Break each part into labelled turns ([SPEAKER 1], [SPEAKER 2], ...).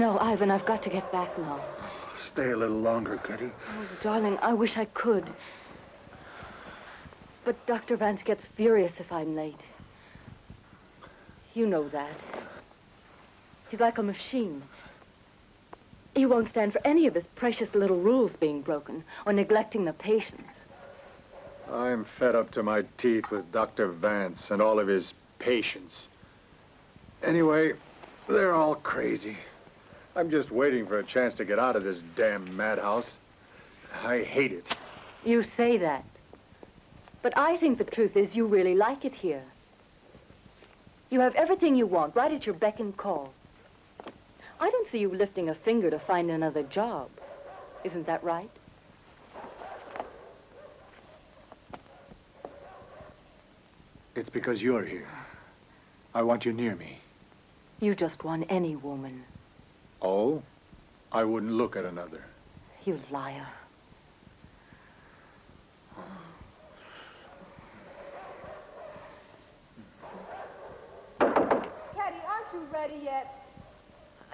[SPEAKER 1] No, Ivan, I've got to get back now.
[SPEAKER 2] Stay a little longer, Gertie.
[SPEAKER 1] Oh, darling, I wish I could. But Dr. Vance gets furious if I'm late. You know that. He's like a machine. He won't stand for any of his precious little rules being broken or neglecting the patients.
[SPEAKER 2] I'm fed up to my teeth with Dr. Vance and all of his patients. Anyway, they're all crazy. I'm just waiting for a chance to get out of this damn madhouse. I hate it.
[SPEAKER 1] You say that. But I think the truth is you really like it here. You have everything you want right at your beck and call. I don't see you lifting a finger to find another job. Isn't that right?
[SPEAKER 2] It's because you're here. I want you near me.
[SPEAKER 1] You just want any woman.
[SPEAKER 2] Oh? I wouldn't look at another.
[SPEAKER 1] You liar.
[SPEAKER 3] Teddy, aren't you ready yet?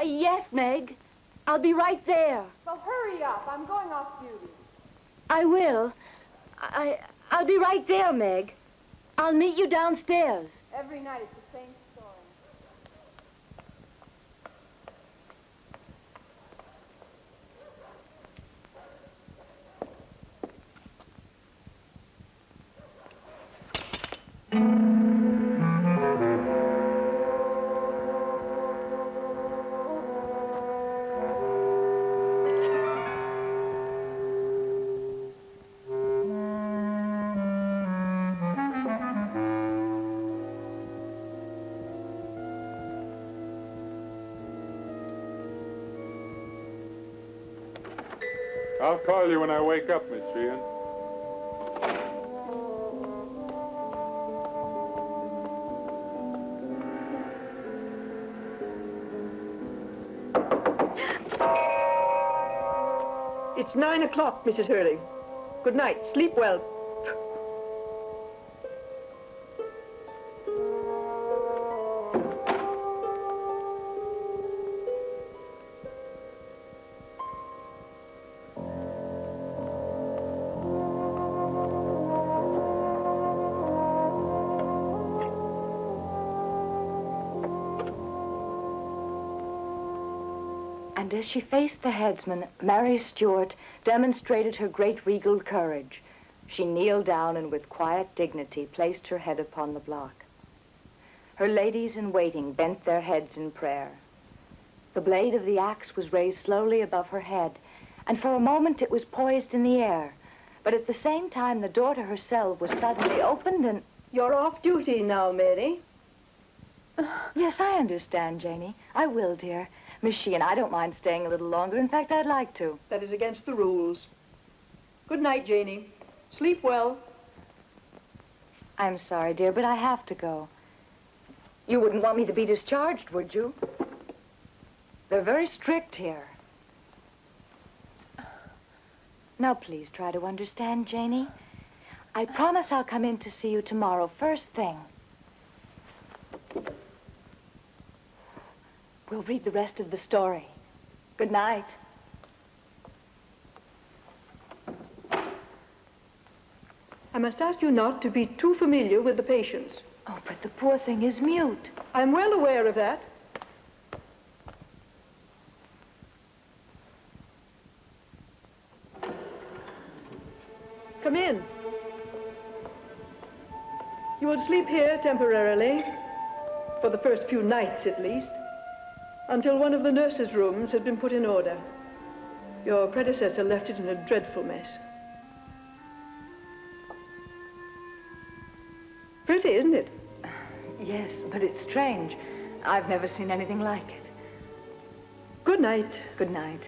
[SPEAKER 1] Yes, Meg. I'll be right there.
[SPEAKER 3] Well, hurry up. I'm going off duty.
[SPEAKER 1] I will. I'll be right there, Meg. I'll meet you downstairs.
[SPEAKER 3] Every night it's the same story.
[SPEAKER 4] I'll call you when I wake up, Miss Sheehan.
[SPEAKER 5] It's 9 o'clock, Mrs. Hurley. Good night. Sleep well.
[SPEAKER 1] And as she faced the headsman, Mary Stuart demonstrated her great regal courage. She kneeled down and with quiet dignity placed her head upon the block. Her ladies-in-waiting bent their heads in prayer. The blade of the axe was raised slowly above her head, and for a moment it was poised in the air. But at the same time, the door to her cell was suddenly opened and...
[SPEAKER 5] You're off duty now, Mary.
[SPEAKER 1] Yes, I understand, Janie. I will, dear. Miss Sheehan, I don't mind staying a little longer. In fact, I'd like to.
[SPEAKER 5] That is against the rules. Good night, Janie. Sleep well.
[SPEAKER 1] I'm sorry, dear, but I have to go. You wouldn't want me to be discharged, would you? They're very strict here. Now, please try to understand, Janie. I promise I'll come in to see you tomorrow, first thing. We'll read the rest of the story. Good night.
[SPEAKER 5] I must ask you not to be too familiar with the patients.
[SPEAKER 1] Oh, but the poor thing is mute.
[SPEAKER 5] I'm well aware of that. Come in. You will sleep here temporarily, for the first few nights at least, until one of the nurses' rooms has been put in order. Your predecessor left it in a dreadful mess. Pretty, isn't it?
[SPEAKER 1] Yes, but it's strange. I've never seen anything like it.
[SPEAKER 5] Good night.
[SPEAKER 1] Good night.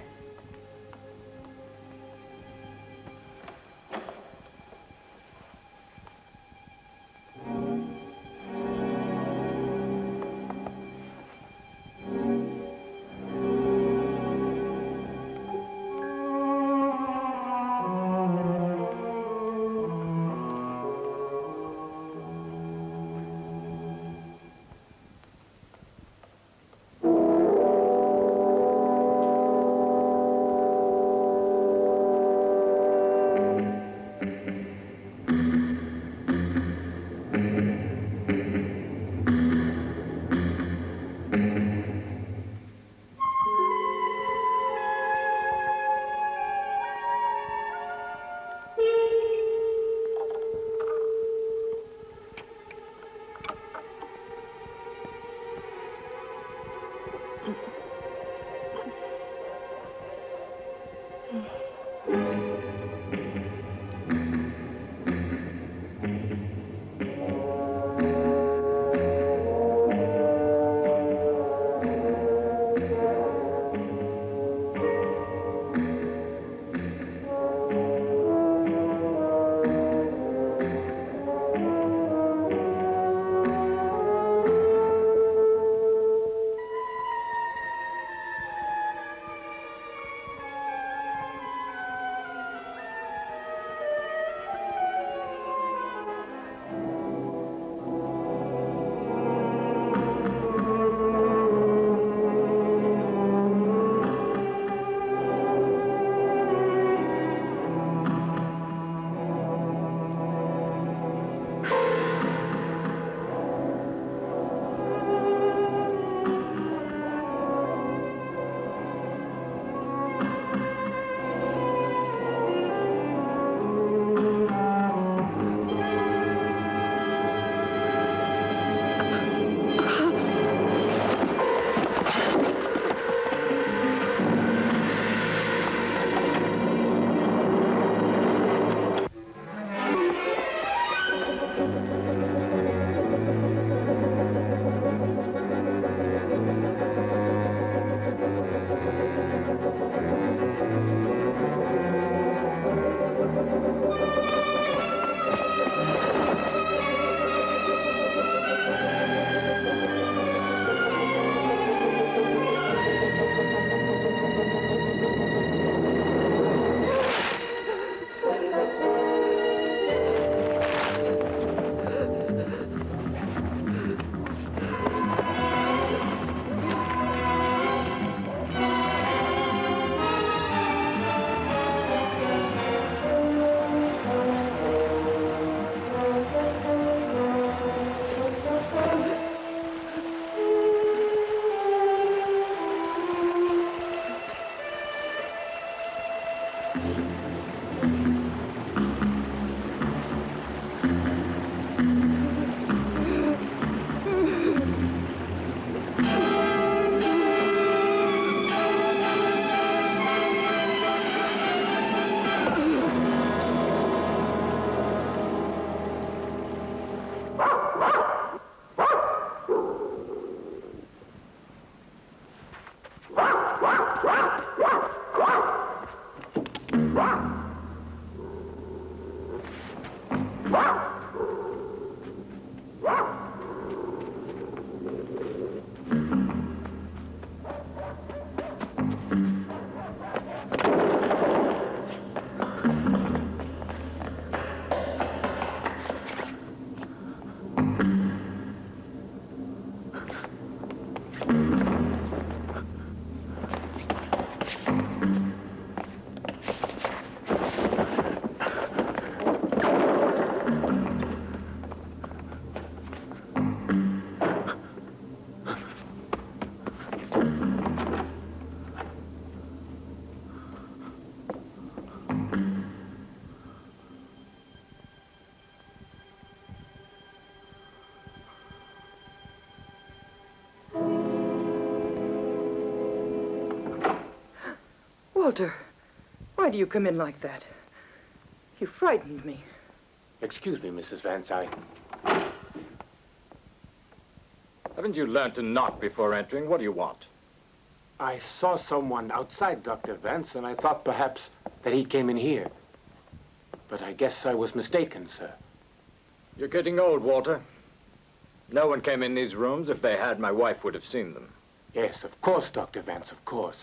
[SPEAKER 5] Walter, why do you come in like that? You frightened me.
[SPEAKER 6] Excuse me, Mrs. Vance,
[SPEAKER 2] Haven't you learned to knock before entering? What do you want?
[SPEAKER 6] I saw someone outside Dr. Vance, and I thought perhaps that he came in here. But I guess I was mistaken, sir.
[SPEAKER 2] You're getting old, Walter. No one came in these rooms. If they had, my wife would have seen them.
[SPEAKER 6] Yes, of course, Dr. Vance, of course.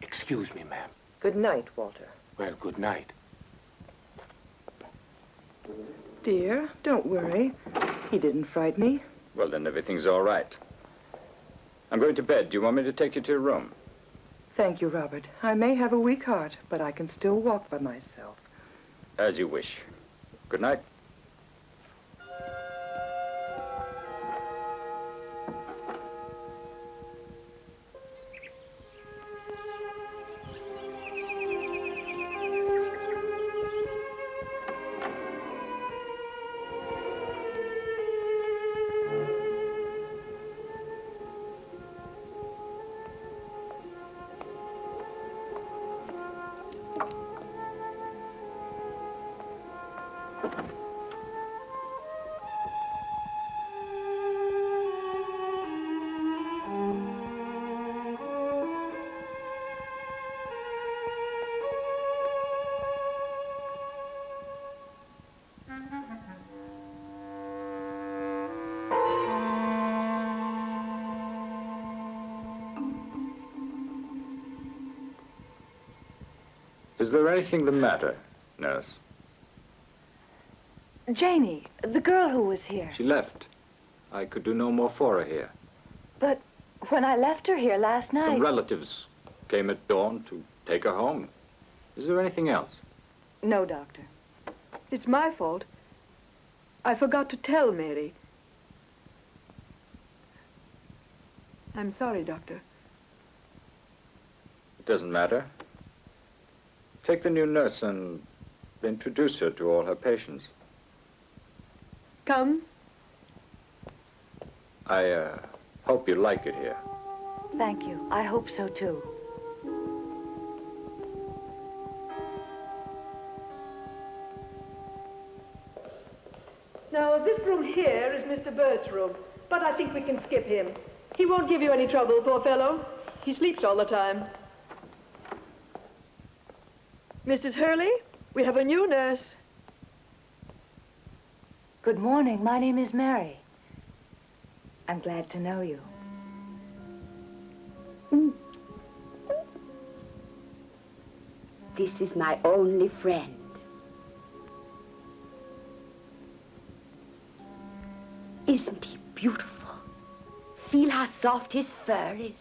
[SPEAKER 6] Excuse me, ma'am.
[SPEAKER 5] Good night, Walter.
[SPEAKER 6] Well, good night.
[SPEAKER 5] Dear, don't worry. He didn't frighten me.
[SPEAKER 2] Well, then everything's all right. I'm going to bed. Do you want me to take you to your room?
[SPEAKER 5] Thank you, Robert. I may have a weak heart, but I can still walk by myself.
[SPEAKER 2] As you wish. Good night. Is there anything the matter, nurse?
[SPEAKER 1] Janie, the girl who was here.
[SPEAKER 2] She left. I could do no more for her here.
[SPEAKER 1] But when I left her here last night...
[SPEAKER 2] Some relatives came at dawn to take her home. Is there anything else?
[SPEAKER 1] No, Doctor.
[SPEAKER 5] It's my fault. I forgot to tell Mary. I'm sorry, Doctor.
[SPEAKER 2] It doesn't matter. Take the new nurse and introduce her to all her patients.
[SPEAKER 5] Come.
[SPEAKER 2] I hope you like it here.
[SPEAKER 1] Thank you. I hope so, too.
[SPEAKER 5] Now, this room here is Mr. Bird's room, but I think we can skip him. He won't give you any trouble, poor fellow. He sleeps all the time. Mrs. Hurley, we have a new nurse.
[SPEAKER 1] Good morning. My name is Mary. I'm glad to know you.
[SPEAKER 7] This is my only friend. Isn't he beautiful? Feel how soft his fur is.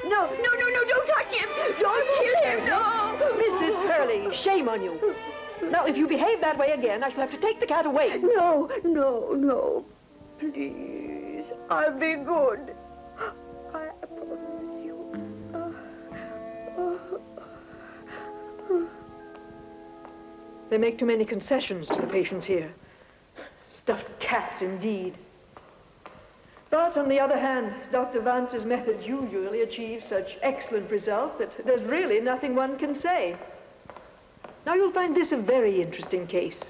[SPEAKER 7] No, don't touch him! Don't kill him, no!
[SPEAKER 5] Mrs. Hurley, shame on you. Now, if you behave that way again, I shall have to take the cat away.
[SPEAKER 7] No. Please, I'll be good. I promise you.
[SPEAKER 5] They make too many concessions to the patients here. Stuffed cats, indeed. But on the other hand, Dr. Vance's methods usually achieve such excellent results that there's really nothing one can say. Now you'll find this a very interesting case.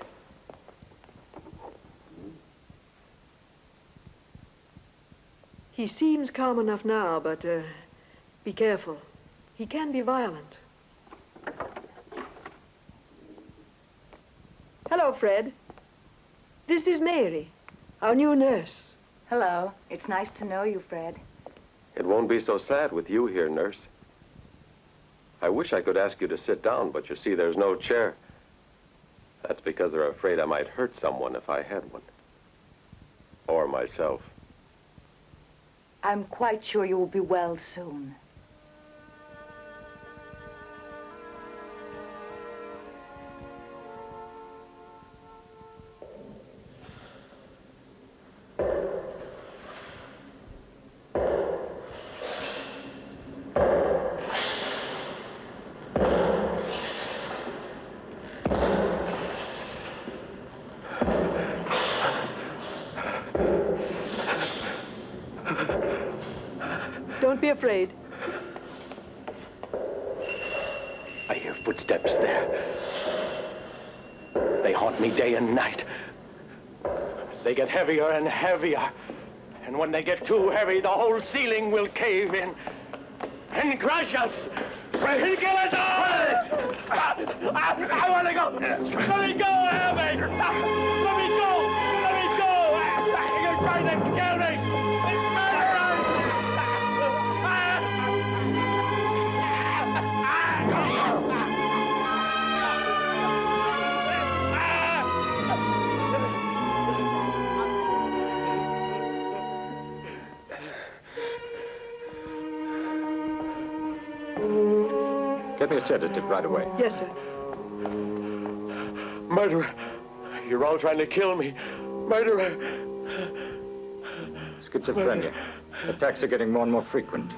[SPEAKER 5] He seems calm enough now, but be careful. He can be violent. Hello, Fred. This is Mary, our new nurse.
[SPEAKER 1] Hello. It's nice to know you, Fred.
[SPEAKER 8] It won't be so sad with you here, nurse. I wish I could ask you to sit down, but you see, there's no chair. That's because they're afraid I might hurt someone if I had one. Or myself.
[SPEAKER 1] I'm quite sure you will be well soon.
[SPEAKER 5] Don't be afraid.
[SPEAKER 9] I hear footsteps there. They haunt me day and night. They get heavier and heavier. And when they get too heavy, the whole ceiling will cave in and crush us. And kill us all! I want to go. Let me go, Abby. Let me go. Let me go. You're trying to kill me.
[SPEAKER 2] Get me a sedative right away.
[SPEAKER 5] Yes, sir.
[SPEAKER 9] Murderer. You're all trying to kill me. Murderer.
[SPEAKER 2] Schizophrenia. Attacks are getting more and more frequent.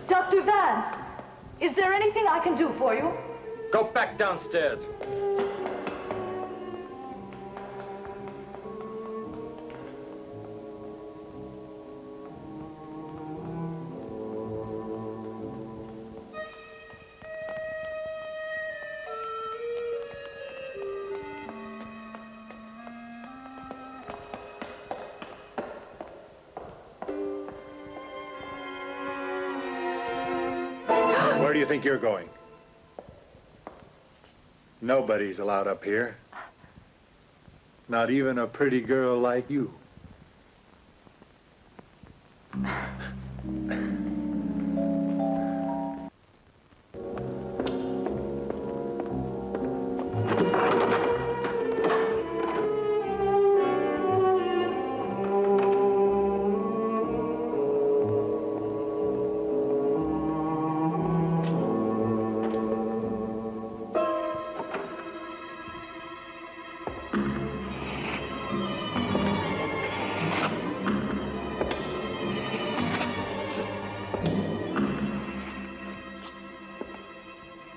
[SPEAKER 1] Dr. Vance, is there anything I can do for you?
[SPEAKER 2] Go back downstairs. Where do you think you're going? Nobody's allowed up here. Not even a pretty girl like you.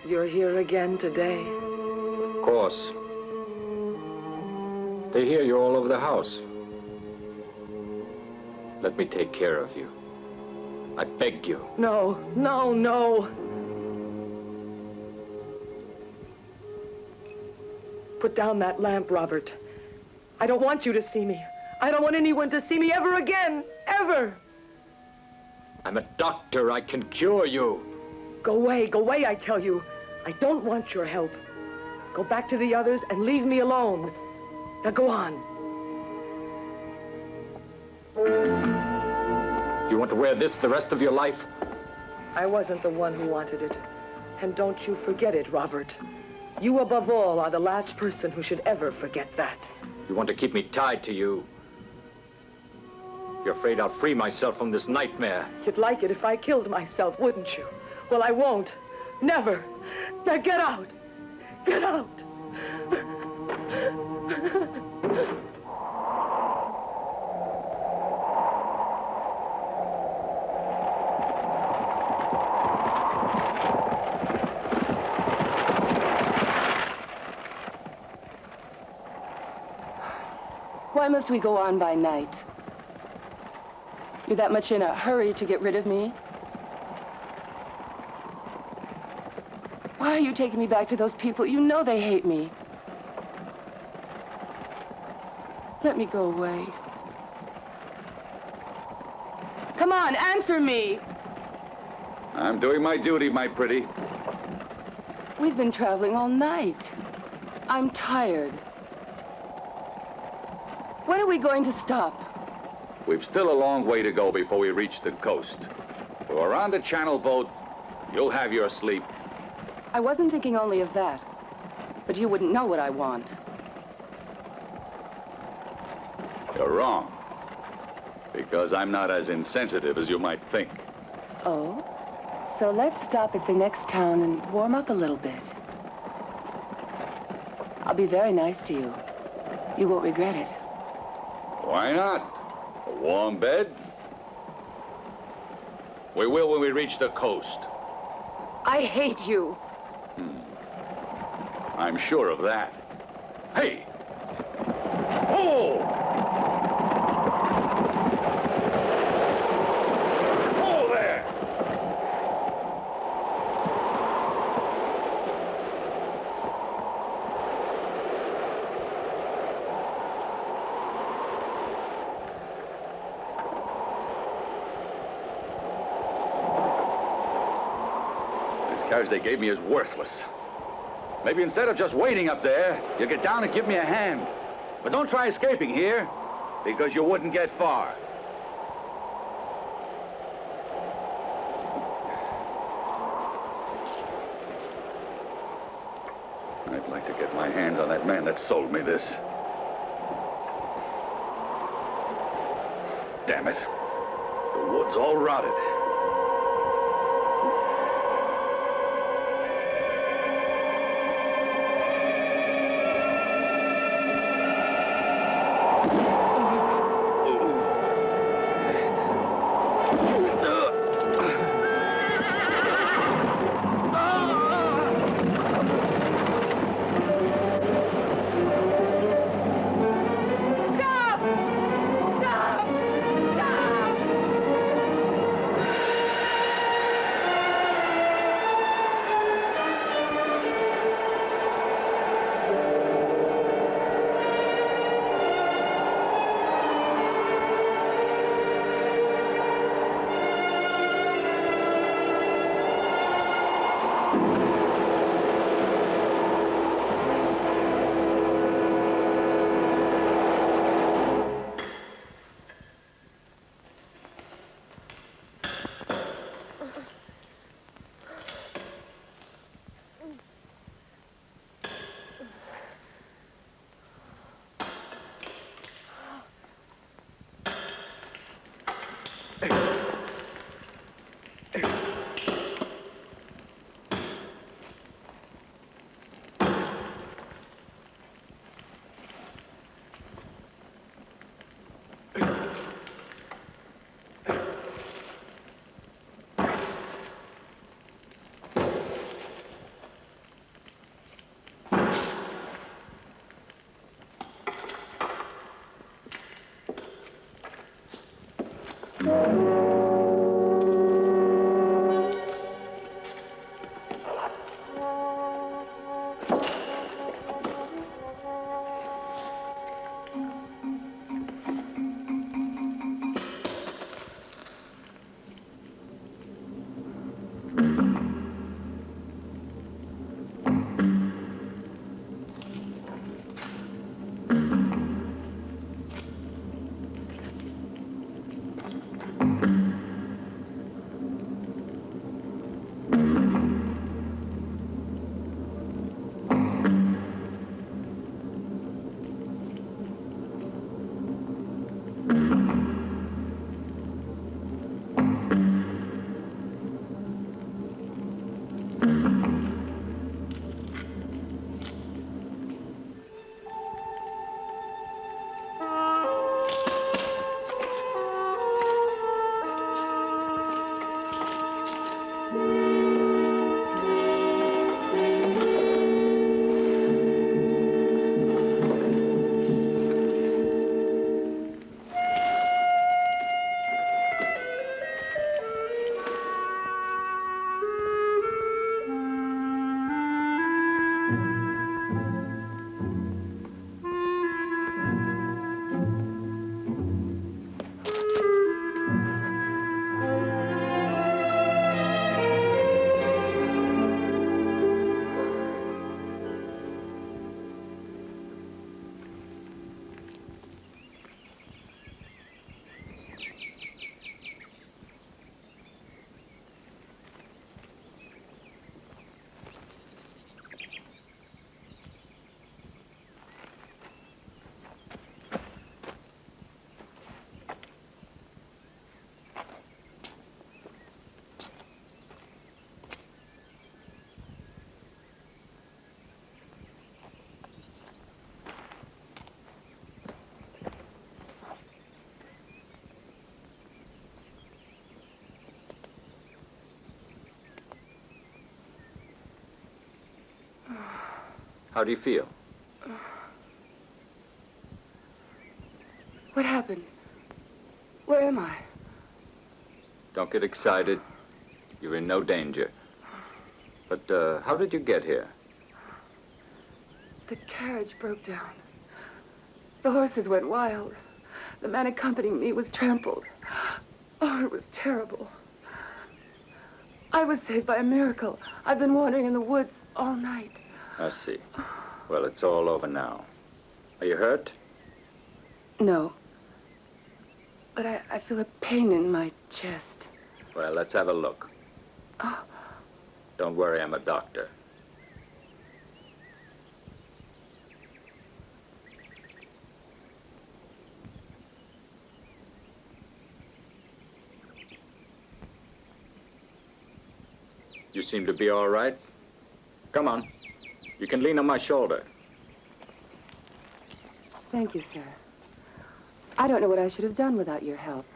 [SPEAKER 5] You're here again today.
[SPEAKER 2] Of course. They hear you all over the house. Let me take care of you. I beg you.
[SPEAKER 5] No, no, no. Put down that lamp, Robert. I don't want you to see me. I don't want anyone to see me ever again. Ever.
[SPEAKER 2] I'm a doctor. I can cure you.
[SPEAKER 5] Go away, I tell you.
[SPEAKER 10] I don't want your help. Go back to the others and leave me alone. Now go on.
[SPEAKER 11] You want to wear this the rest of your life?
[SPEAKER 10] I wasn't the one who wanted it. And don't you forget it, Robert. You, above all, are the last person who should ever forget that.
[SPEAKER 11] You want to keep me tied to you? You're afraid I'll free myself from this nightmare.
[SPEAKER 10] You'd like it if I killed myself, wouldn't you? Well, I won't. Never. Now get out. Get out.
[SPEAKER 12] Why must we go on by night? You're that much in a hurry to get rid of me? Why are you taking me back to those people? You know they hate me. Let me go away. Come on, answer me.
[SPEAKER 13] I'm doing my duty, my pretty.
[SPEAKER 12] We've been traveling all night. I'm tired. When are we going to stop?
[SPEAKER 13] We've still a long way to go before we reach the coast. When we're on the Channel boat, you'll have your sleep.
[SPEAKER 12] I wasn't thinking only of that, but you wouldn't know what I want.
[SPEAKER 13] You're wrong. Because I'm not as insensitive as you might think.
[SPEAKER 12] Oh? So let's stop at the next town and warm up a little bit. I'll be very nice to you. You won't regret it.
[SPEAKER 13] Why not? A warm bed? We will when we reach the coast.
[SPEAKER 12] I hate you.
[SPEAKER 13] I'm sure of that. Hey! Oh! Oh, there! This carriage they gave me is worthless. Maybe instead of just waiting up there, you get down and give me a hand. But don't try escaping here, because you wouldn't get far. I'd like to get my hands on that man that sold me this. Damn it. The wood's all rotted.
[SPEAKER 11] How do you feel?
[SPEAKER 12] What happened? Where am I?
[SPEAKER 11] Don't get excited. You're in no danger. But how did you get here?
[SPEAKER 12] The carriage broke down. The horses went wild. The man accompanying me was trampled. Oh, it was terrible. I was saved by a miracle. I've been wandering in the woods all night.
[SPEAKER 11] I see. Well, it's all over now. Are you hurt?
[SPEAKER 12] No. But I feel a pain in my chest.
[SPEAKER 11] Well, let's have a look.
[SPEAKER 12] Oh.
[SPEAKER 11] Don't worry, I'm a doctor. You seem to be all right. Come on. You can lean on my shoulder.
[SPEAKER 12] Thank you, sir. I don't know what I should have done without your help.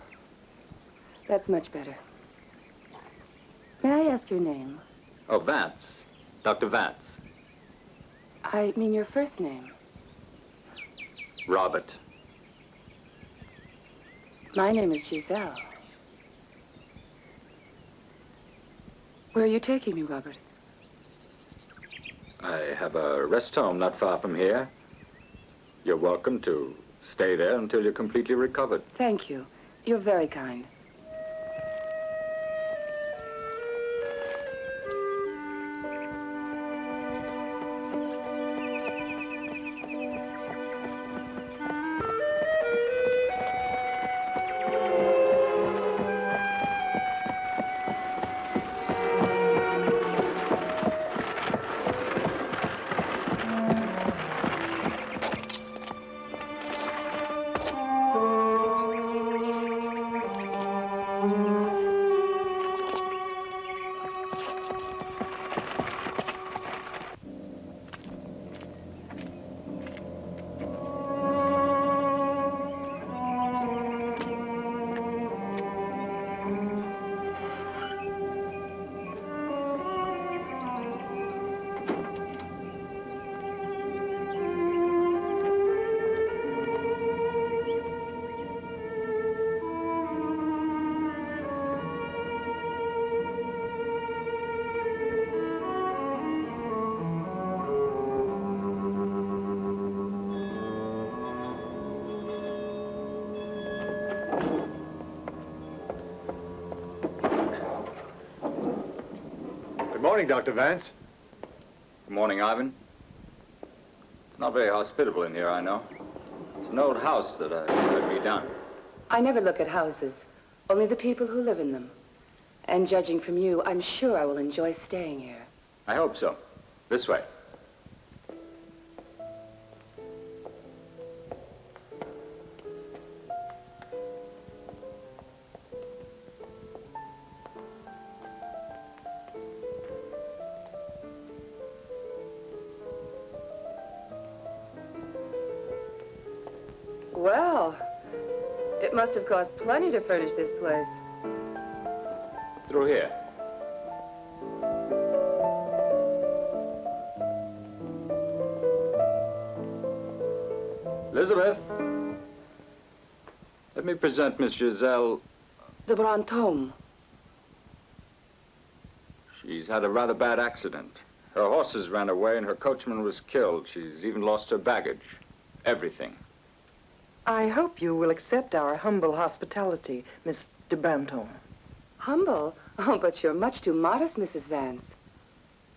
[SPEAKER 12] That's much better. May I ask your name?
[SPEAKER 11] Oh, Vance. Dr. Vance.
[SPEAKER 12] I mean your first name.
[SPEAKER 11] Robert.
[SPEAKER 12] My name is Giselle. Where are you taking me, Robert?
[SPEAKER 11] I have a rest home not far from here. You're welcome to stay there until you're completely recovered.
[SPEAKER 12] Thank you. You're very kind.
[SPEAKER 2] Good morning, Dr. Vance.
[SPEAKER 11] Good morning, Ivan. It's not very hospitable in here, I know. It's an old house that I've had redone.
[SPEAKER 12] I never look at houses, only the people who live in them. And judging from you, I'm sure I will enjoy staying here.
[SPEAKER 11] I hope so. This way.
[SPEAKER 12] Well, it must have cost plenty to furnish this place.
[SPEAKER 11] Through here. Elizabeth. Let me present Miss Giselle
[SPEAKER 12] de Brantôme.
[SPEAKER 11] She's had a rather bad accident. Her horses ran away and her coachman was killed. She's even lost her baggage. Everything.
[SPEAKER 10] I hope you will accept our humble hospitality, Miss de Brantôme.
[SPEAKER 12] Humble? Oh, but you're much too modest, Mrs. Vance.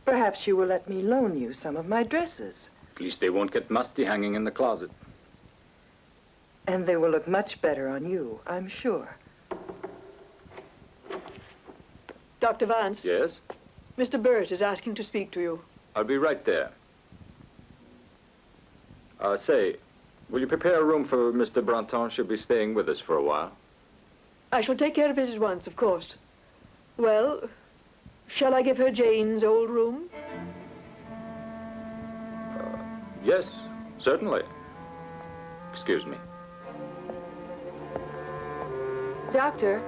[SPEAKER 10] Perhaps you will let me loan you some of my dresses.
[SPEAKER 11] At least they won't get musty hanging in the closet.
[SPEAKER 10] And they will look much better on you, I'm sure.
[SPEAKER 5] Dr. Vance.
[SPEAKER 11] Yes?
[SPEAKER 5] Mr. Burt is asking to speak to you.
[SPEAKER 11] I'll be right there. Say, will you prepare a room for Mr. Brantôme? She'll be staying with us for a while.
[SPEAKER 5] I shall take care of it at once, of course. Well, shall I give her Jane's old room?
[SPEAKER 11] Yes, certainly. Excuse me.
[SPEAKER 12] Doctor.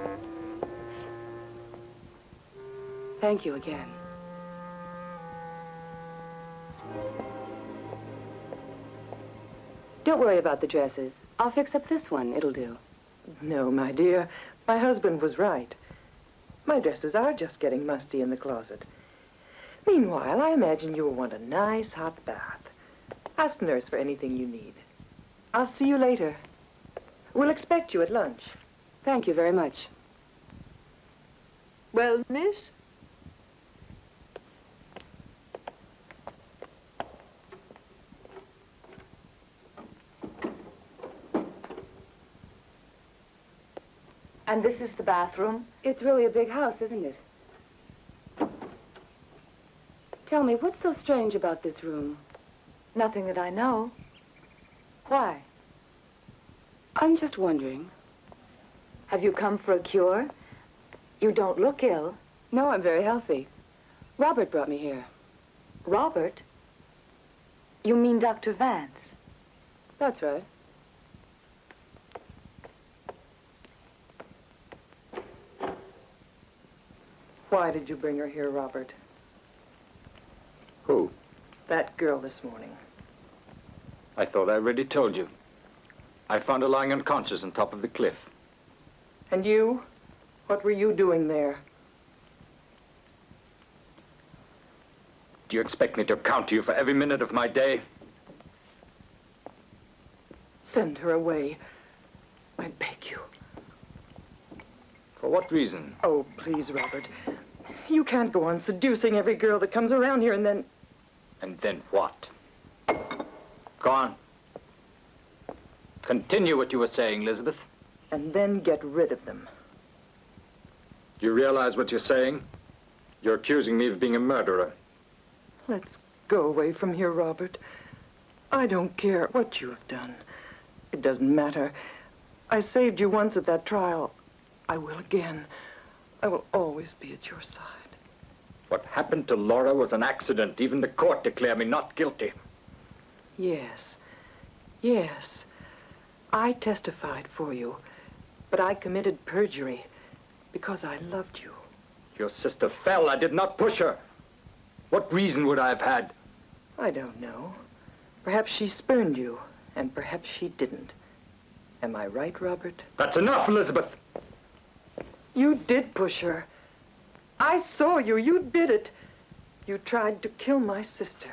[SPEAKER 12] Thank you again.
[SPEAKER 14] Don't worry about the dresses. I'll fix up this one. It'll do.
[SPEAKER 10] No, my dear. My husband was right. My dresses are just getting musty in the closet. Meanwhile, I imagine you'll want a nice hot bath. Ask Nurse for anything you need. I'll see you later. We'll expect you at lunch.
[SPEAKER 14] Thank you very much.
[SPEAKER 5] Well, miss?
[SPEAKER 1] And this is the bathroom?
[SPEAKER 14] It's really a big house, isn't it? Tell me, what's so strange about this room?
[SPEAKER 1] Nothing that I know. Why?
[SPEAKER 14] I'm just wondering.
[SPEAKER 1] Have you come for a cure? You don't look ill.
[SPEAKER 14] No, I'm very healthy. Robert brought me here.
[SPEAKER 1] Robert? You mean Dr. Vance?
[SPEAKER 14] That's right.
[SPEAKER 10] Why did you bring her here, Robert?
[SPEAKER 11] Who?
[SPEAKER 10] That girl this morning.
[SPEAKER 11] I thought I already told you. I found her lying unconscious on top of the cliff.
[SPEAKER 10] And you? What were you doing there?
[SPEAKER 11] Do you expect me to account to you for every minute of my day?
[SPEAKER 10] Send her away. I beg you.
[SPEAKER 11] For what reason?
[SPEAKER 10] Oh, please, Robert. You can't go on seducing every girl that comes around here and then...
[SPEAKER 11] And then what? Go on. Continue what you were saying, Elizabeth.
[SPEAKER 10] And then get rid of them.
[SPEAKER 11] Do you realize what you're saying? You're accusing me of being a murderer.
[SPEAKER 10] Let's go away from here, Robert. I don't care what you have done. It doesn't matter. I saved you once at that trial. I will again. I will always be at your side.
[SPEAKER 11] What happened to Laura was an accident. Even the court declared me not guilty.
[SPEAKER 10] Yes. Yes. I testified for you, but I committed perjury because I loved you.
[SPEAKER 11] Your sister fell. I did not push her. What reason would I have had?
[SPEAKER 10] I don't know. Perhaps she spurned you, and perhaps she didn't. Am I right, Robert?
[SPEAKER 11] That's enough, Elizabeth.
[SPEAKER 10] You did push her. I saw you. You did it. You tried to kill my sister.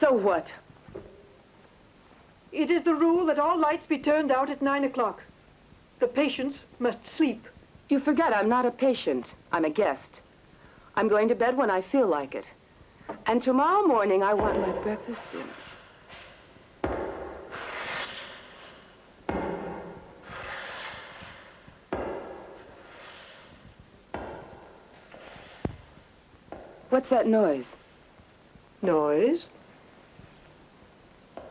[SPEAKER 5] So what? It is the rule that all lights be turned out at 9 o'clock. The patients must sleep.
[SPEAKER 14] You forget I'm not a patient. I'm a guest. I'm going to bed when I feel like it. And tomorrow morning I want my breakfast soon. What's that noise?
[SPEAKER 5] Noise?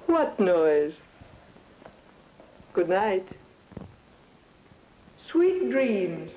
[SPEAKER 5] What noise? Good night. Sweet dreams.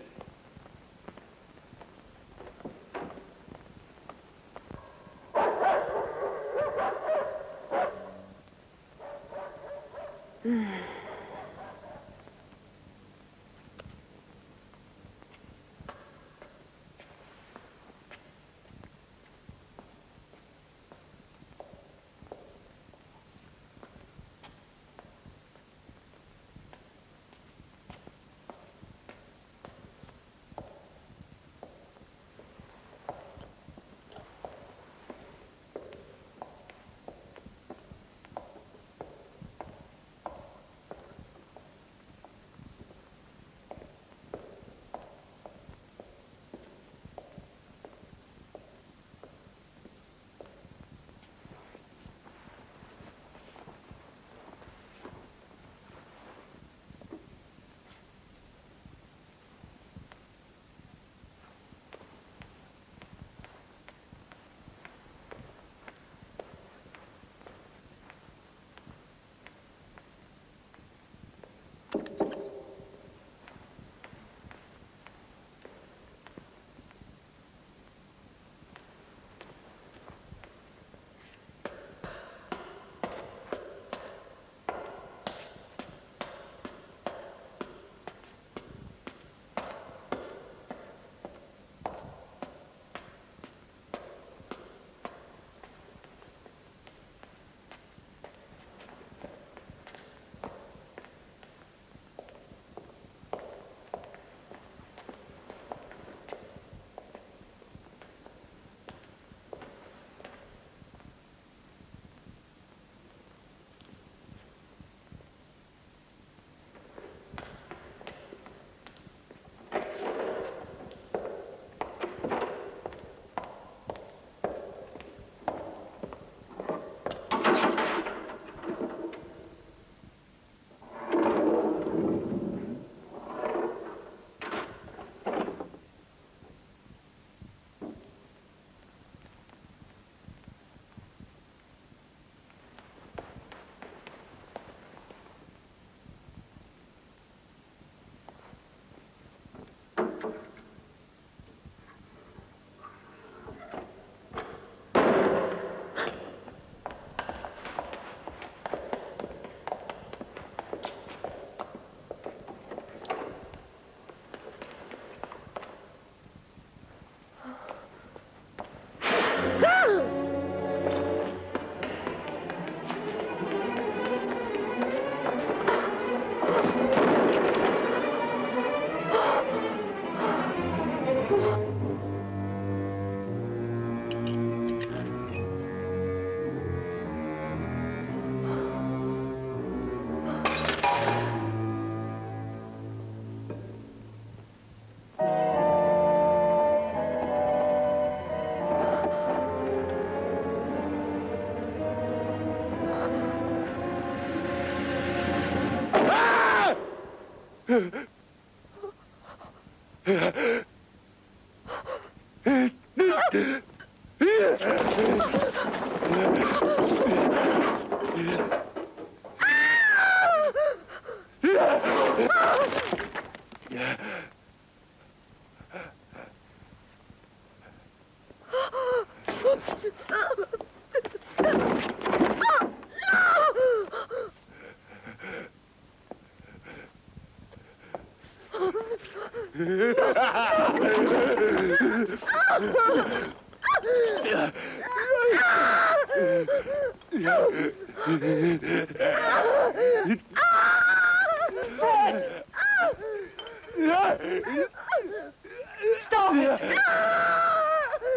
[SPEAKER 5] Stop it!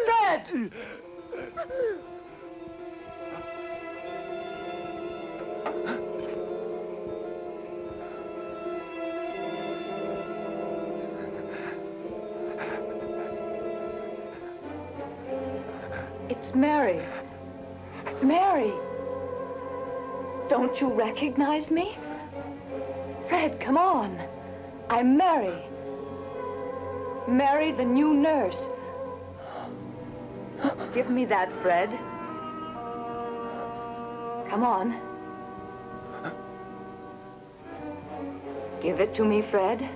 [SPEAKER 5] Fred!
[SPEAKER 1] It's Mary. Mary! Don't you recognize me? Fred, come on. I'm Mary. Mary, the new nurse. Give me that, Fred. Come on. Give it to me, Fred.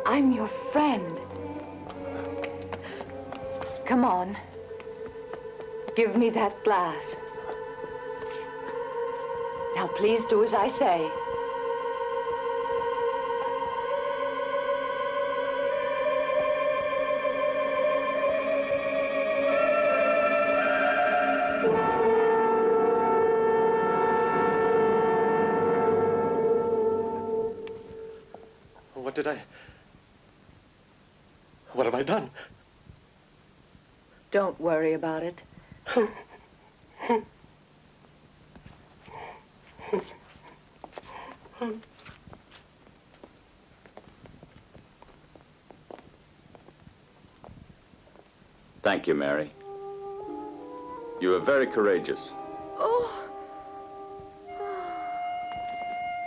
[SPEAKER 1] I'm your friend. Come on. Give me that glass. Now, please do as I say.
[SPEAKER 9] What have I done?
[SPEAKER 1] Don't worry about it.
[SPEAKER 11] Thank you, Mary. You were very courageous.
[SPEAKER 12] Oh.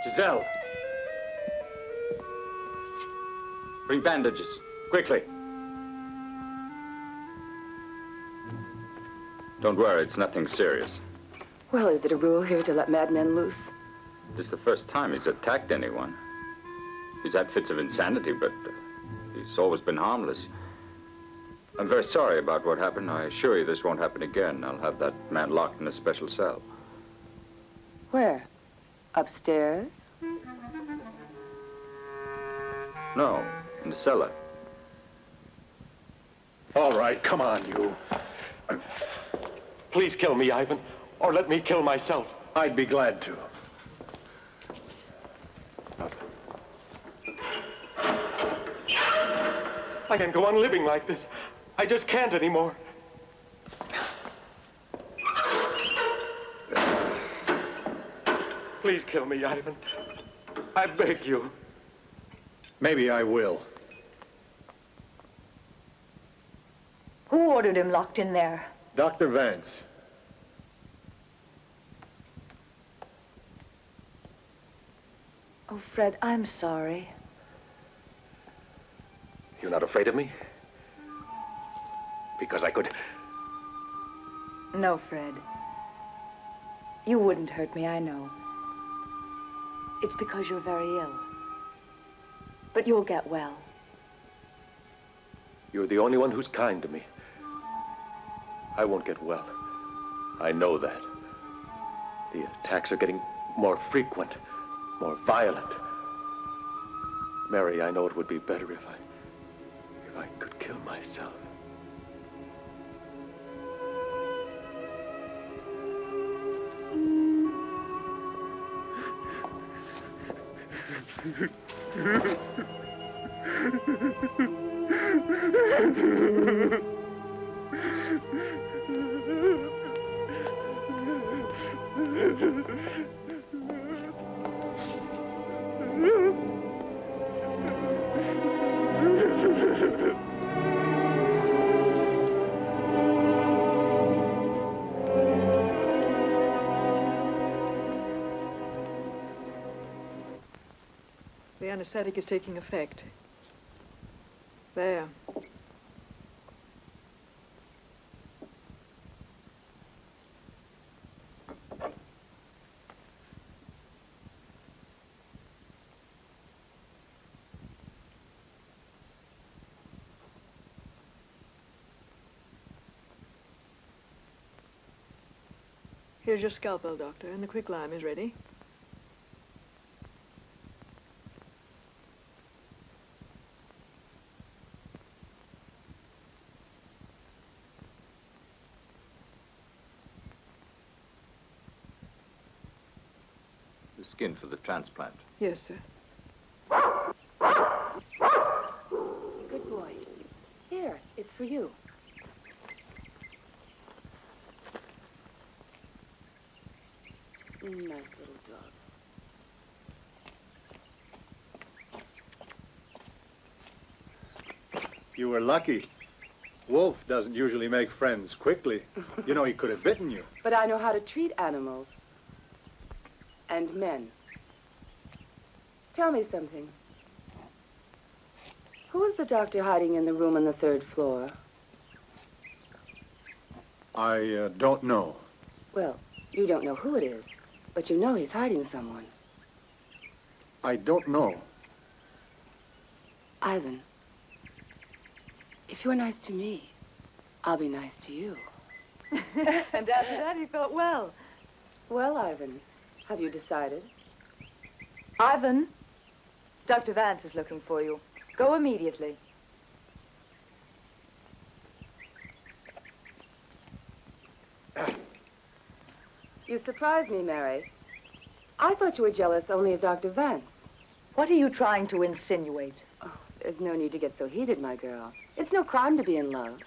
[SPEAKER 11] Giselle. Bring bandages, quickly. Don't worry, it's nothing serious.
[SPEAKER 14] Well, is it a rule here to let madmen loose?
[SPEAKER 11] This is the first time he's attacked anyone. He's had fits of insanity, but he's always been harmless. I'm very sorry about what happened. I assure you this won't happen again. I'll have that man locked in a special cell.
[SPEAKER 14] Where? Upstairs?
[SPEAKER 11] No, in the cellar.
[SPEAKER 9] All right, come on, you. Please kill me, Ivan, or let me kill myself.
[SPEAKER 2] I'd be glad to.
[SPEAKER 9] I can't go on living like this. I just can't anymore. Please kill me, Ivan. I beg you.
[SPEAKER 2] Maybe I will.
[SPEAKER 1] Who ordered him locked in there?
[SPEAKER 2] Dr. Vance.
[SPEAKER 1] Oh, Fred, I'm sorry.
[SPEAKER 9] You're not afraid of me? Because I could...
[SPEAKER 1] No, Fred. You wouldn't hurt me, I know. It's because you're very ill. But you'll get well.
[SPEAKER 9] You're the only one who's kind to me. I won't get well. I know that. The attacks are getting more frequent, more violent. Mary, I know it would be better if I could kill myself.
[SPEAKER 5] The anesthetic is taking effect. There. Here's your scalpel, Doctor, and the quicklime is ready.
[SPEAKER 11] The skin for the transplant.
[SPEAKER 5] Yes, sir.
[SPEAKER 14] Good boy. Here, it's for you. Nice little dog.
[SPEAKER 2] You were lucky. Wolf doesn't usually make friends quickly. You know, he could have bitten you.
[SPEAKER 14] But I know how to treat animals. And men. Tell me something. Who is the doctor hiding in the room on the 3rd floor?
[SPEAKER 2] I don't know.
[SPEAKER 14] Well, you don't know who it is, but you know he's hiding someone.
[SPEAKER 2] I don't know.
[SPEAKER 14] Ivan, if you're nice to me, I'll be nice to you.
[SPEAKER 1] And after that, he felt well.
[SPEAKER 14] Well, Ivan, have you decided?
[SPEAKER 1] Ivan, Dr. Vance is looking for you. Go immediately.
[SPEAKER 14] You surprised me, Mary. I thought you were jealous only of Dr. Vance.
[SPEAKER 1] What are you trying to insinuate?
[SPEAKER 14] Oh, there's no need to get so heated, my girl. It's no crime to be in love.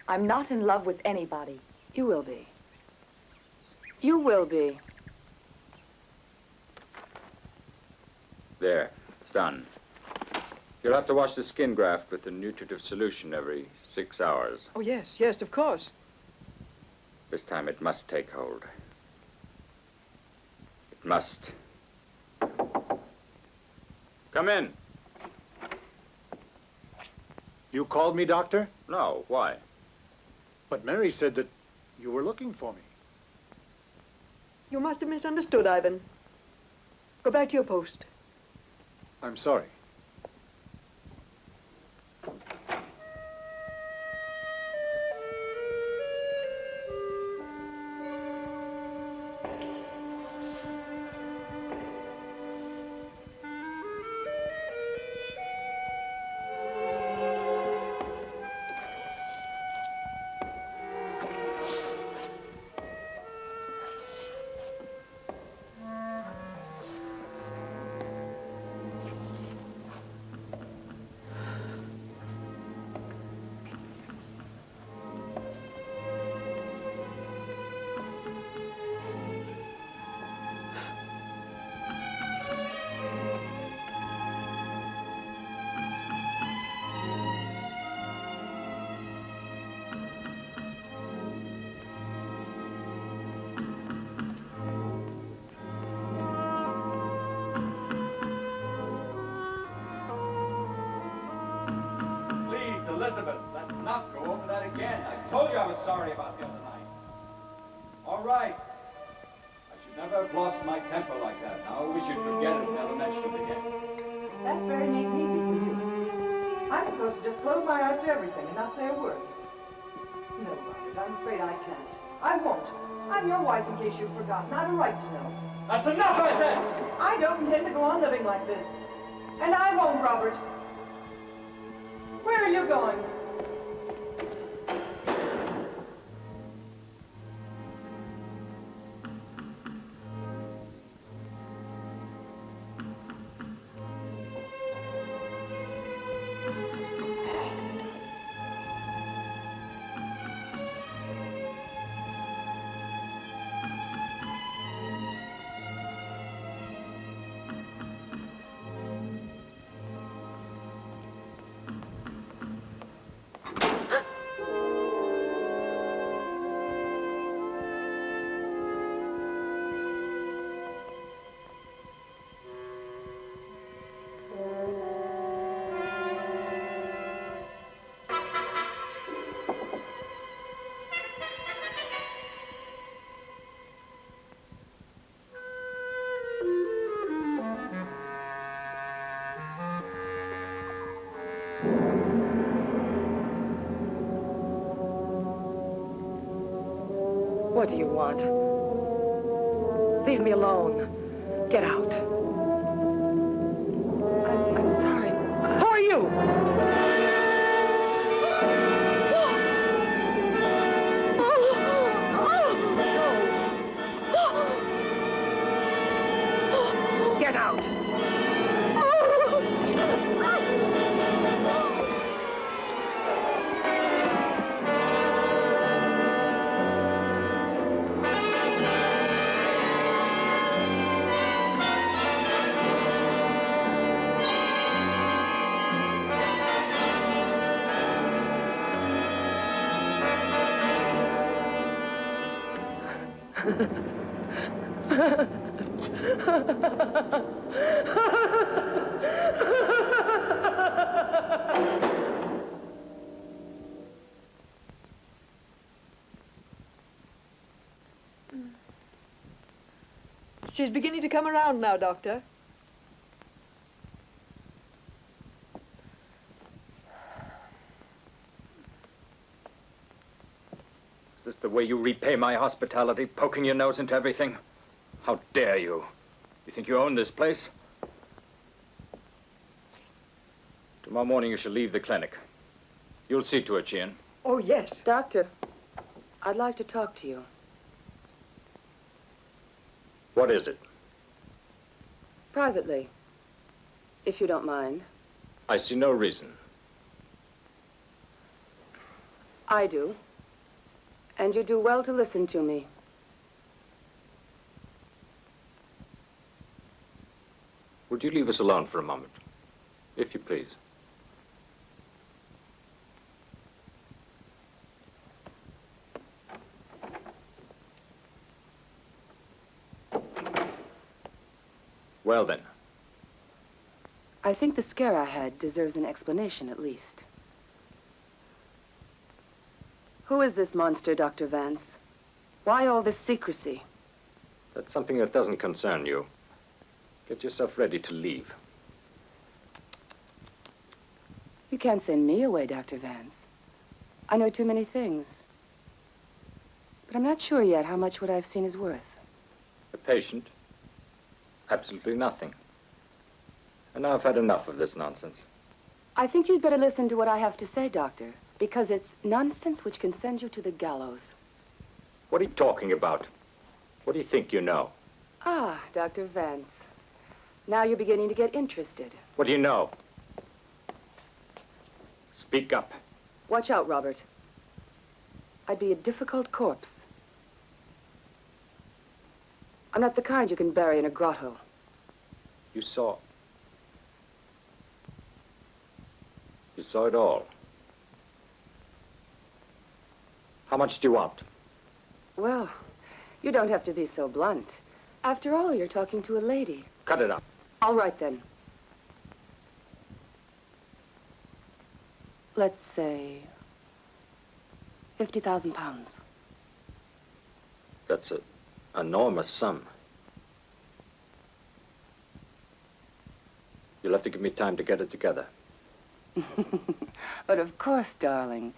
[SPEAKER 1] I'm not in love with anybody.
[SPEAKER 14] You will be. You will be.
[SPEAKER 11] There, it's done. You'll have to wash the skin graft with a nutritive solution every 6 hours.
[SPEAKER 5] Oh, yes, yes, of course.
[SPEAKER 11] This time it must take hold. It must. Come in.
[SPEAKER 2] You called me, Doctor?
[SPEAKER 11] No, why?
[SPEAKER 2] But Mary said that you were looking for me.
[SPEAKER 5] You must have misunderstood, Ivan. Go back to your post.
[SPEAKER 2] I'm sorry.
[SPEAKER 15] Elizabeth, let's not go over that again. I told you I was sorry about the other night. All right. I should never have lost my temper like that. Now we should forget it and never mention it again.
[SPEAKER 10] That's very neat and easy for you. I'm supposed to just close my eyes to everything and not say a word. No, Robert, I'm afraid I can't. I won't. I'm your wife, in case you've forgotten. I've a right to know.
[SPEAKER 15] That's enough, I said!
[SPEAKER 10] I don't intend to go on living like this. And I won't, Robert. Where are you going? What do you want? Leave me alone. Get out.
[SPEAKER 12] I'm sorry.
[SPEAKER 10] Who are you? Get out.
[SPEAKER 5] She's beginning to come around now, Doctor.
[SPEAKER 11] Is this the way you repay my hospitality, poking your nose into everything? How dare you? You think you own this place? Tomorrow morning you shall leave the clinic. You'll see to it, Jean.
[SPEAKER 10] Oh, yes.
[SPEAKER 14] Doctor, I'd like to talk to you.
[SPEAKER 11] What is it?
[SPEAKER 14] Privately, if you don't mind.
[SPEAKER 11] I see no reason.
[SPEAKER 14] I do. And you do well to listen to me.
[SPEAKER 11] Would you leave us alone for a moment? If you please. Well, then.
[SPEAKER 14] I think the scare I had deserves an explanation, at least. Who is this monster, Dr. Vance? Why all this secrecy?
[SPEAKER 11] That's something that doesn't concern you. Get yourself ready to leave.
[SPEAKER 14] You can't send me away, Dr. Vance. I know too many things. But I'm not sure yet how much what I've seen is worth.
[SPEAKER 11] A patient? Absolutely nothing. And now I've had enough of this nonsense.
[SPEAKER 14] I think you'd better listen to what I have to say, Doctor, because it's nonsense which can send you to the gallows.
[SPEAKER 11] What are you talking about? What do you think you know?
[SPEAKER 14] Ah, Dr. Vance. Now you're beginning to get interested.
[SPEAKER 11] What do you know? Speak up.
[SPEAKER 14] Watch out, Robert. I'd be a difficult corpse. I'm not the kind you can bury in a grotto.
[SPEAKER 11] You saw it all. How much do you want?
[SPEAKER 14] Well, you don't have to be so blunt. After all, you're talking to a lady.
[SPEAKER 11] Cut it out.
[SPEAKER 14] All right, then. Let's say 50,000 pounds.
[SPEAKER 11] That's an enormous sum. You'll have to give me time to get it together.
[SPEAKER 14] But of course, darling.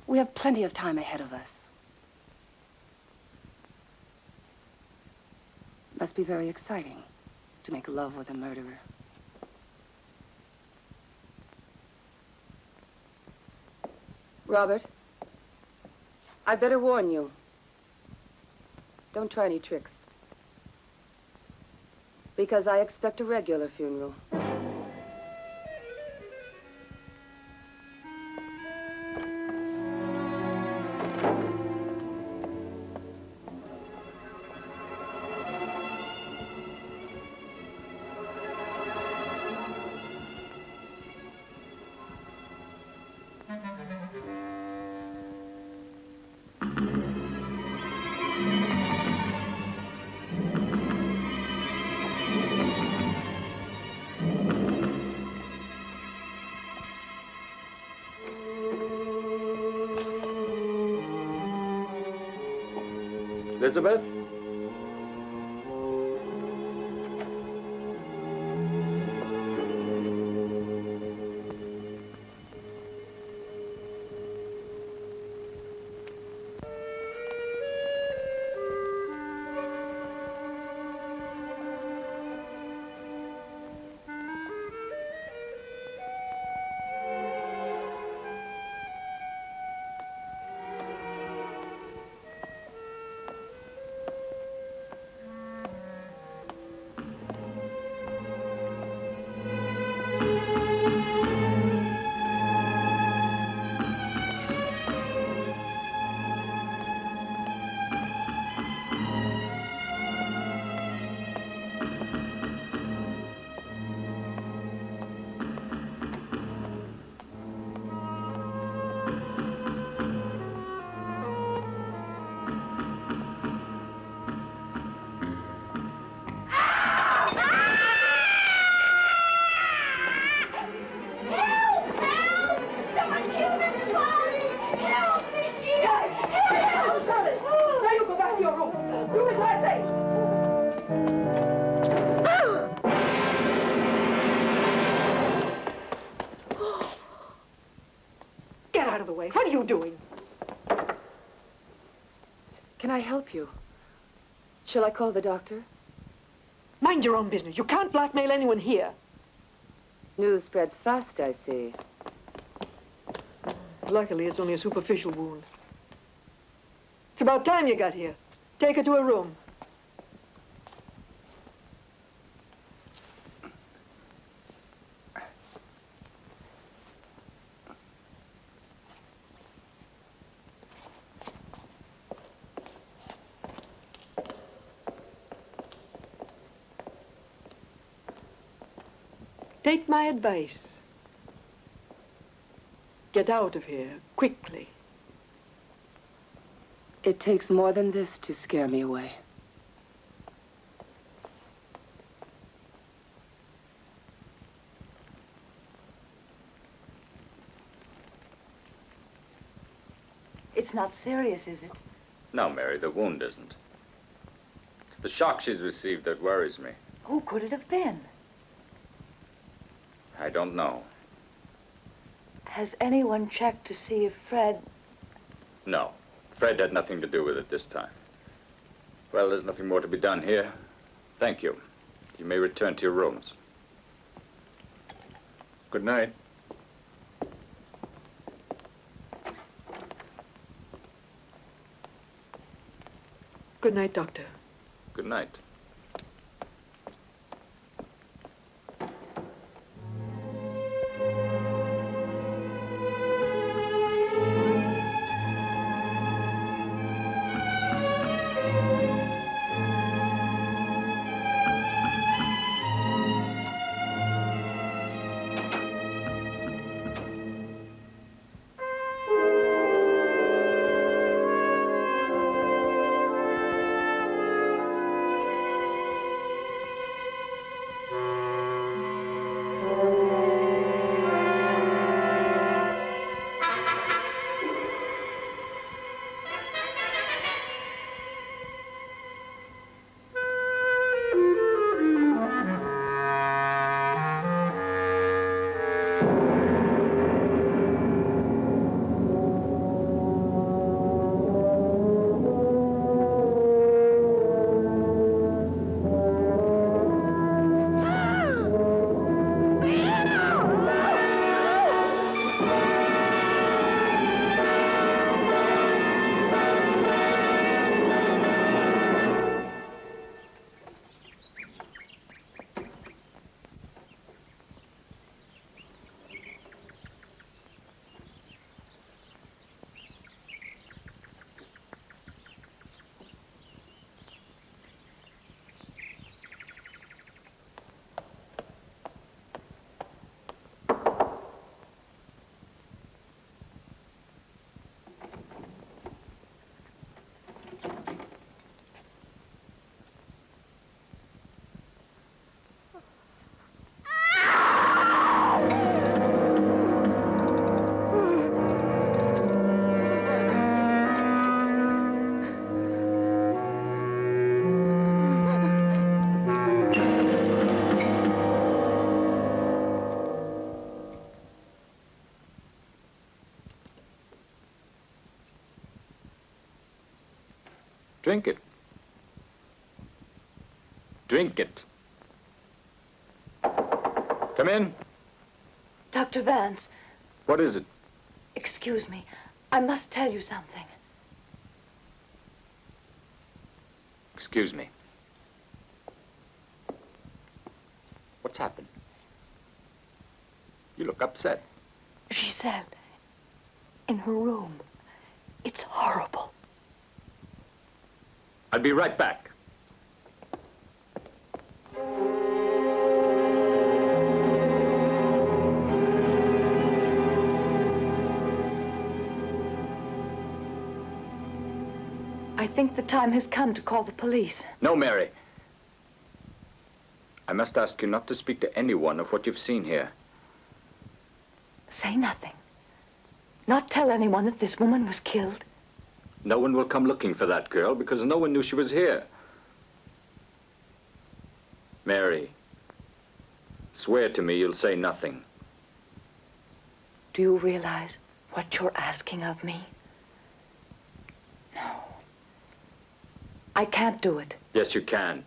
[SPEAKER 14] We have plenty of time ahead of us. Must be very exciting to make love with a murderer. Robert, I'd better warn you. Don't try any tricks. Because I expect a regular funeral.
[SPEAKER 11] Elizabeth?
[SPEAKER 14] Can I help you? Shall I call the doctor?
[SPEAKER 5] Mind your own business. You can't blackmail anyone here.
[SPEAKER 14] News spreads fast, I see.
[SPEAKER 5] Luckily, it's only a superficial wound. It's about time you got here. Take her to her room. Take my advice. Get out of here, quickly.
[SPEAKER 14] It takes more than this to scare me away.
[SPEAKER 1] It's not serious, is it?
[SPEAKER 11] No, Mary, the wound isn't. It's the shock she's received that worries me.
[SPEAKER 1] Who could it have been?
[SPEAKER 11] I don't know.
[SPEAKER 1] Has anyone checked to see if Fred...
[SPEAKER 11] No. Fred had nothing to do with it this time. Well, there's nothing more to be done here. Thank you. You may return to your rooms.
[SPEAKER 2] Good night.
[SPEAKER 5] Good night, Doctor.
[SPEAKER 11] Good night. Drink it. Drink it. Come in.
[SPEAKER 1] Dr. Vance.
[SPEAKER 11] What is it?
[SPEAKER 1] Excuse me. I must tell you something.
[SPEAKER 11] Excuse me. What's happened? You look upset.
[SPEAKER 1] She said, in her room, it's horrible.
[SPEAKER 11] I'll be right back.
[SPEAKER 1] I think the time has come to call the police.
[SPEAKER 11] No, Mary. I must ask you not to speak to anyone of what you've seen here.
[SPEAKER 1] Say nothing. Not tell anyone that this woman was killed.
[SPEAKER 11] No one will come looking for that girl because no one knew she was here. Mary, swear to me you'll say nothing.
[SPEAKER 1] Do you realize what you're asking of me? No. I can't do it.
[SPEAKER 11] Yes, you can.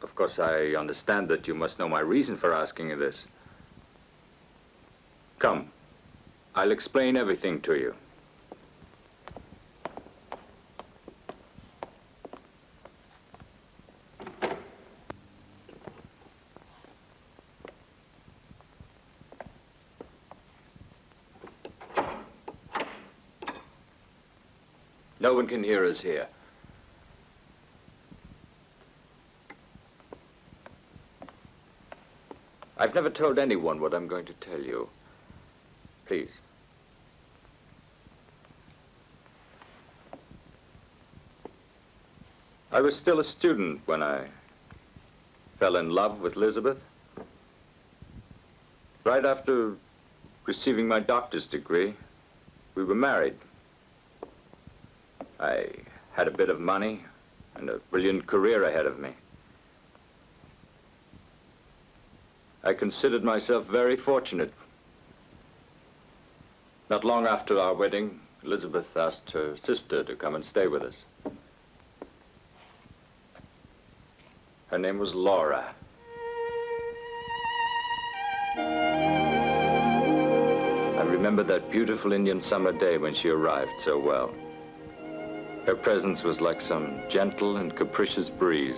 [SPEAKER 11] Of course, I understand that you must know my reason for asking you this. Come, I'll explain everything to you. No one can hear us here. I've never told anyone what I'm going to tell you. Please. I was still a student when I fell in love with Elizabeth. Right after receiving my doctor's degree, we were married. I had a bit of money and a brilliant career ahead of me. I considered myself very fortunate. Not long after our wedding, Elizabeth asked her sister to come and stay with us. Her name was Laura. I remember that beautiful Indian summer day when she arrived so well. Her presence was like some gentle and capricious breeze.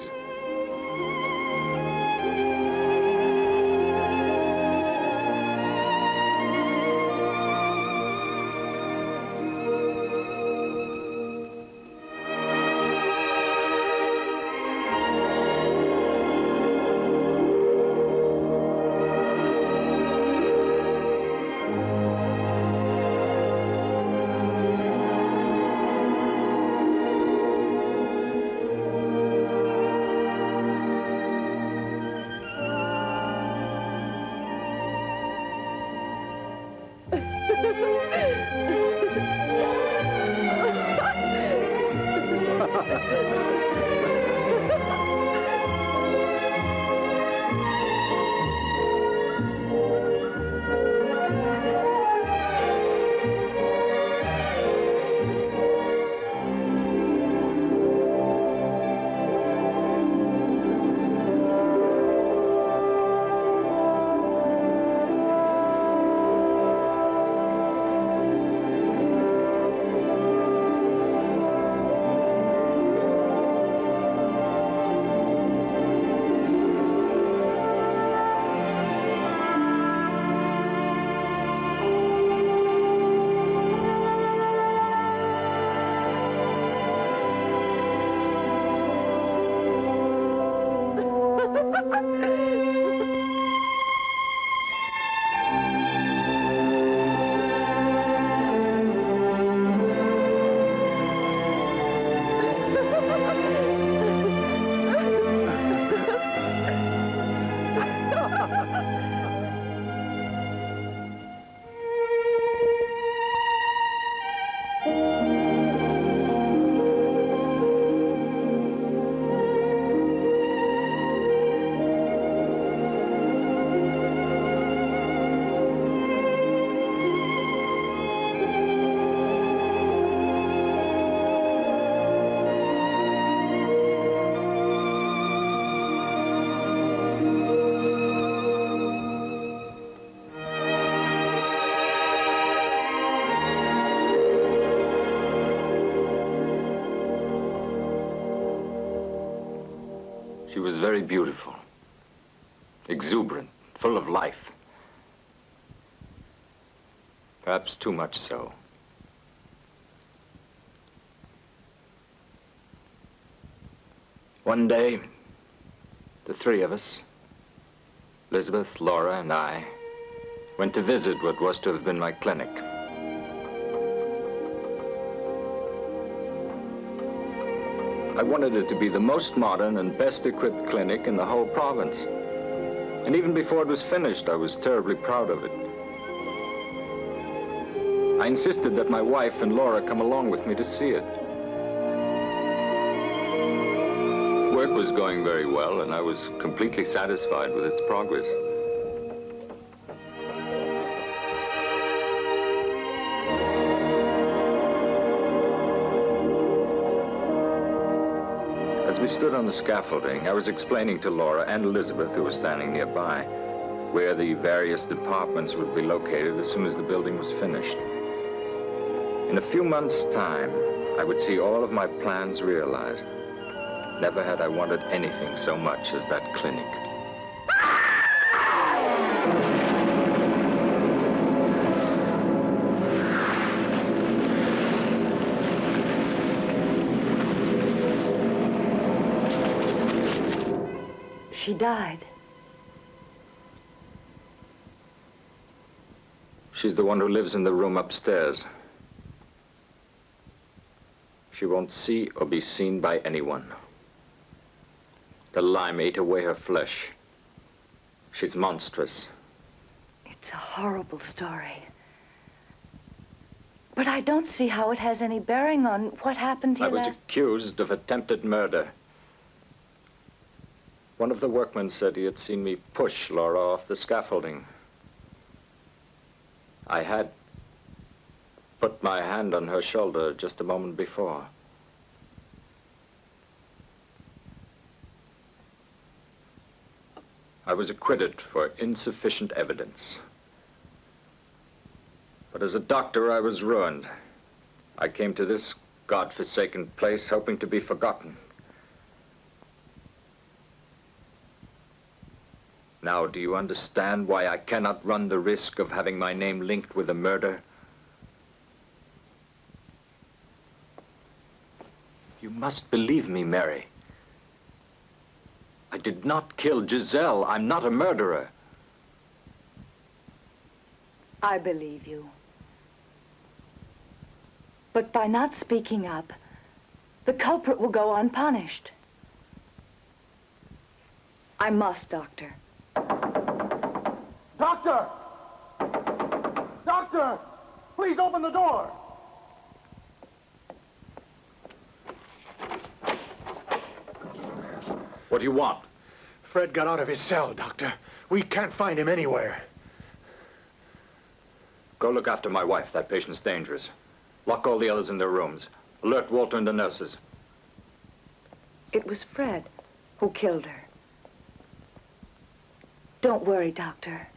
[SPEAKER 11] She was very beautiful, exuberant, full of life. Perhaps too much so. One day, the three of us, Elizabeth, Laura, and I, went to visit what was to have been my clinic. I wanted it to be the most modern and best equipped clinic in the whole province. And even before it was finished, I was terribly proud of it. I insisted that my wife and Laura come along with me to see it. Work was going very well, and I was completely satisfied with its progress. As we stood on the scaffolding, I was explaining to Laura and Elizabeth, who was standing nearby, where the various departments would be located as soon as the building was finished. In a few months' time, I would see all of my plans realized. Never had I wanted anything so much as that clinic.
[SPEAKER 1] She died.
[SPEAKER 11] She's the one who lives in the room upstairs. She won't see or be seen by anyone. The lime ate away her flesh. She's monstrous.
[SPEAKER 1] It's a horrible story. But I don't see how it has any bearing on what happened here
[SPEAKER 11] I was
[SPEAKER 1] last...
[SPEAKER 11] accused of attempted murder. One of the workmen said he had seen me push Laura off the scaffolding. I had put my hand on her shoulder just a moment before. I was acquitted for insufficient evidence. But as a doctor, I was ruined. I came to this godforsaken place hoping to be forgotten. Now, do you understand why I cannot run the risk of having my name linked with a murder? You must believe me, Mary. I did not kill Giselle. I'm not a murderer.
[SPEAKER 1] I believe you. But by not speaking up, the culprit will go unpunished. I must, Doctor.
[SPEAKER 9] Doctor! Doctor! Please open the door!
[SPEAKER 11] What do you want?
[SPEAKER 2] Fred got out of his cell, Doctor. We can't find him anywhere.
[SPEAKER 11] Go look after my wife. That patient's dangerous. Lock all the others in their rooms. Alert Walter and the nurses.
[SPEAKER 1] It was Fred who killed her. Don't worry, Doctor.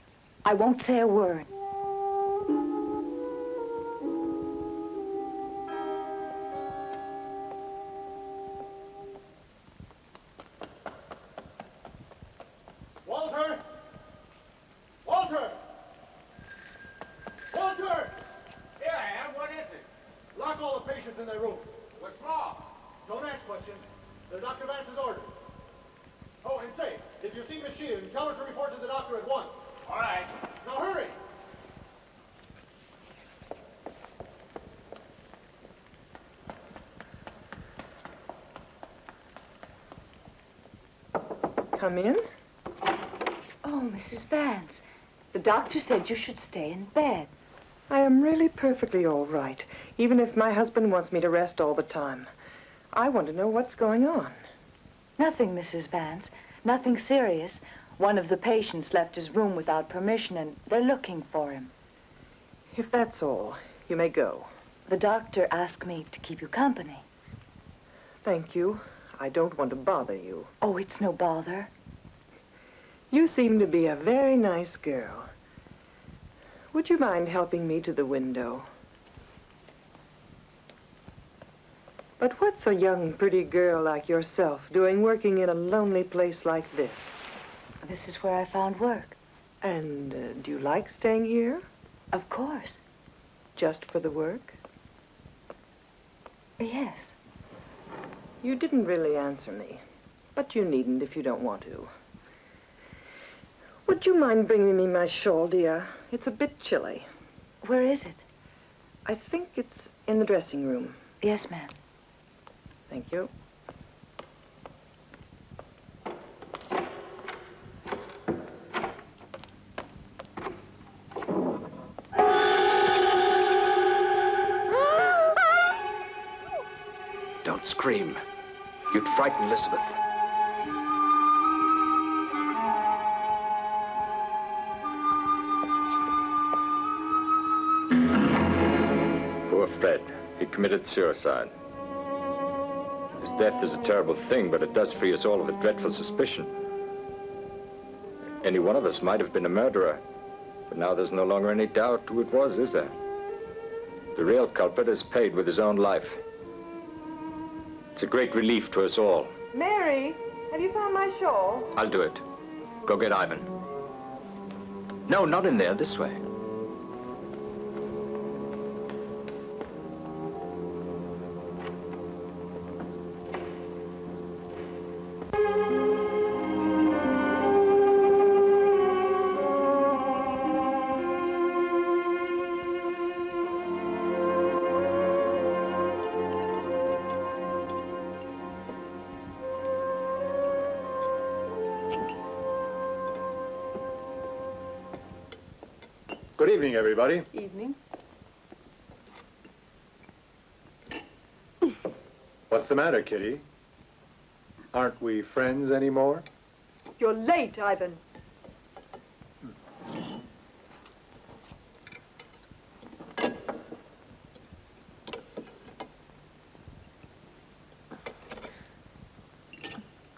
[SPEAKER 1] I won't say a word.
[SPEAKER 9] Walter! Walter! Walter!
[SPEAKER 6] Here I am. What is it?
[SPEAKER 9] Lock all the patients in their rooms.
[SPEAKER 6] What's wrong?
[SPEAKER 9] Don't ask questions. They're Dr. Vance's orders. Oh, and say, if you see Miss Sheehan, tell her to report to the doctor at once.
[SPEAKER 6] All right.
[SPEAKER 9] Now hurry!
[SPEAKER 10] Come in.
[SPEAKER 1] Oh, Mrs. Vance, the doctor said you should stay in bed.
[SPEAKER 10] I am really perfectly all right, even if my husband wants me to rest all the time. I want to know what's going on.
[SPEAKER 1] Nothing, Mrs. Vance. Nothing serious. One of the patients left his room without permission, and they're looking for him.
[SPEAKER 10] If that's all, you may go.
[SPEAKER 1] The doctor asked me to keep you company.
[SPEAKER 10] Thank you. I don't want to bother you.
[SPEAKER 1] Oh, it's no bother.
[SPEAKER 10] You seem to be a very nice girl. Would you mind helping me to the window? But what's a young, pretty girl like yourself doing working in a lonely place like this?
[SPEAKER 1] This is where I found work.
[SPEAKER 10] And do you like staying here?
[SPEAKER 1] Of course.
[SPEAKER 10] Just for the work?
[SPEAKER 1] Yes.
[SPEAKER 10] You didn't really answer me, but you needn't if you don't want to. Would you mind bringing me my shawl, dear? It's a bit chilly.
[SPEAKER 1] Where is it?
[SPEAKER 10] I think it's in the dressing room.
[SPEAKER 1] Yes, ma'am.
[SPEAKER 10] Thank you.
[SPEAKER 11] Don't scream. You'd frighten Elizabeth. Poor Fred. He committed suicide. His death is a terrible thing, but it does free us all of a dreadful suspicion. Any one of us might have been a murderer, but now there's no longer any doubt who it was, is there? The real culprit is paid with his own life. It's a great relief to us all.
[SPEAKER 5] Mary, have you found my shawl?
[SPEAKER 11] I'll do it. Go get Ivan. No, not in there, this way.
[SPEAKER 2] Good evening, everybody.
[SPEAKER 5] Evening.
[SPEAKER 2] What's the matter, Kitty? Aren't we friends anymore?
[SPEAKER 5] You're late, Ivan.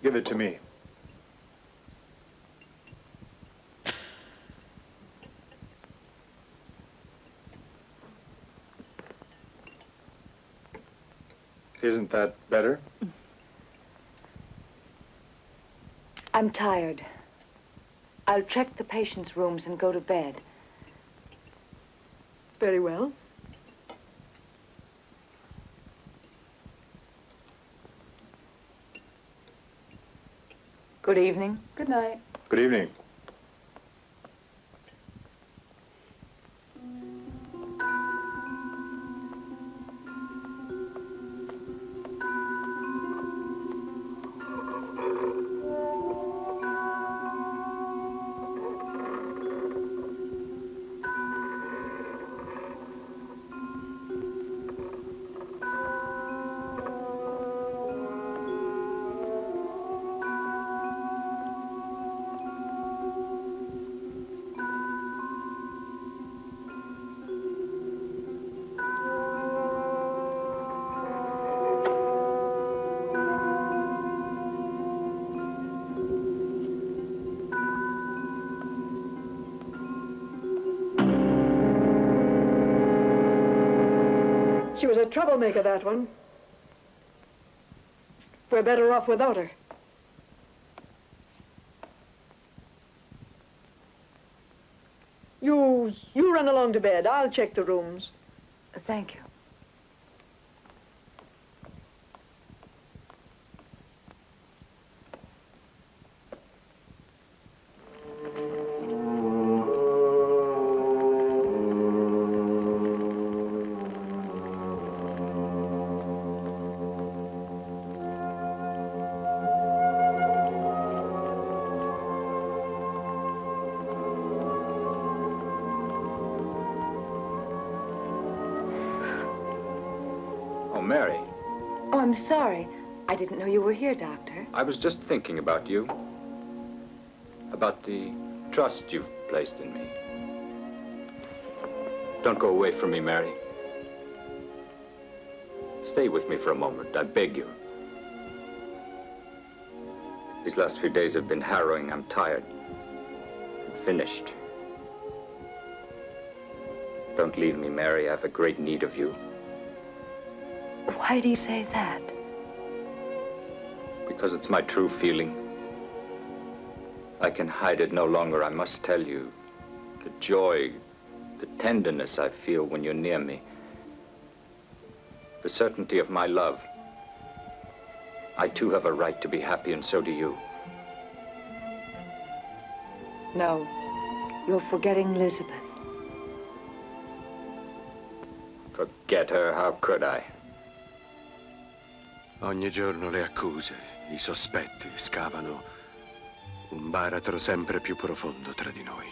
[SPEAKER 2] Give it to me. Isn't that better?
[SPEAKER 1] I'm tired. I'll check the patients' rooms and go to bed.
[SPEAKER 5] Very well.
[SPEAKER 1] Good evening.
[SPEAKER 12] Good night.
[SPEAKER 2] Good evening.
[SPEAKER 5] She was a troublemaker, that one. We're better off without her. You run along to bed. I'll check the rooms.
[SPEAKER 1] Thank you.
[SPEAKER 11] Mary.
[SPEAKER 1] Oh, I'm sorry. I didn't know you were here, Doctor.
[SPEAKER 11] I was just thinking about you. About the trust you've placed in me. Don't go away from me, Mary. Stay with me for a moment, I beg you. These last few days have been harrowing. I'm tired. I'm finished. Don't leave me, Mary. I have a great need of you.
[SPEAKER 1] Why do you say that?
[SPEAKER 11] Because it's my true feeling. I can hide it no longer. I must tell you the joy, the tenderness I feel when you're near me. The certainty of my love. I too have a right to be happy, and so do you.
[SPEAKER 1] No, you're forgetting Elizabeth.
[SPEAKER 11] Forget her? How could I?
[SPEAKER 16] Ogni giorno le accuse, i sospetti scavano un baratro sempre più profondo tra di noi.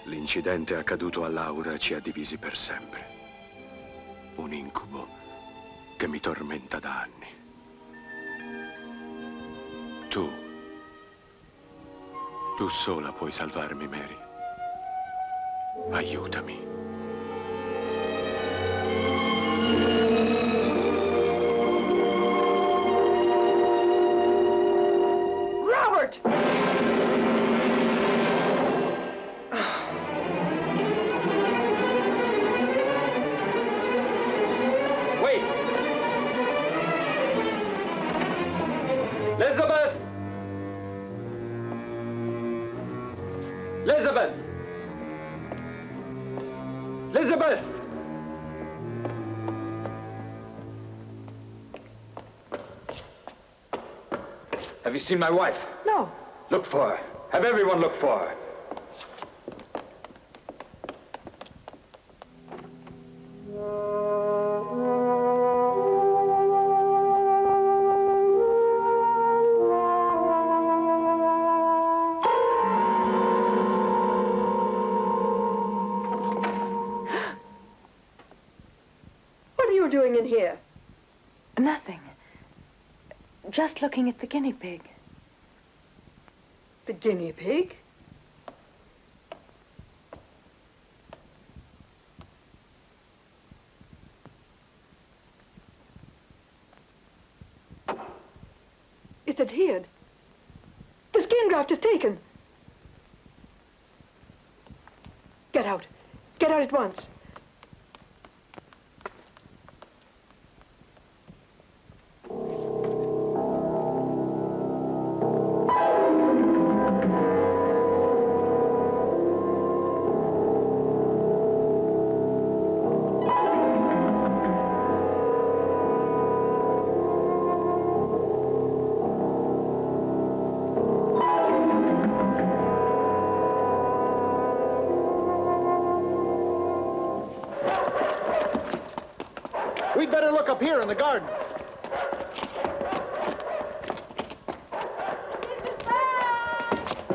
[SPEAKER 16] L'incidente accaduto a Laura ci ha divisi per sempre. Un incubo che mi tormenta da anni. Tu sola puoi salvarmi, Mary. Aiutami.
[SPEAKER 15] Elizabeth! Elizabeth! Elizabeth!
[SPEAKER 11] Have you seen my wife?
[SPEAKER 5] No.
[SPEAKER 11] Look for her. Have everyone look for her.
[SPEAKER 5] What are you doing in here?
[SPEAKER 1] Nothing. Just looking at the guinea pig.
[SPEAKER 5] The guinea pig? It's adhered. The skin graft is taken. Get out. Get out at once.
[SPEAKER 2] We'd better look up here in the gardens.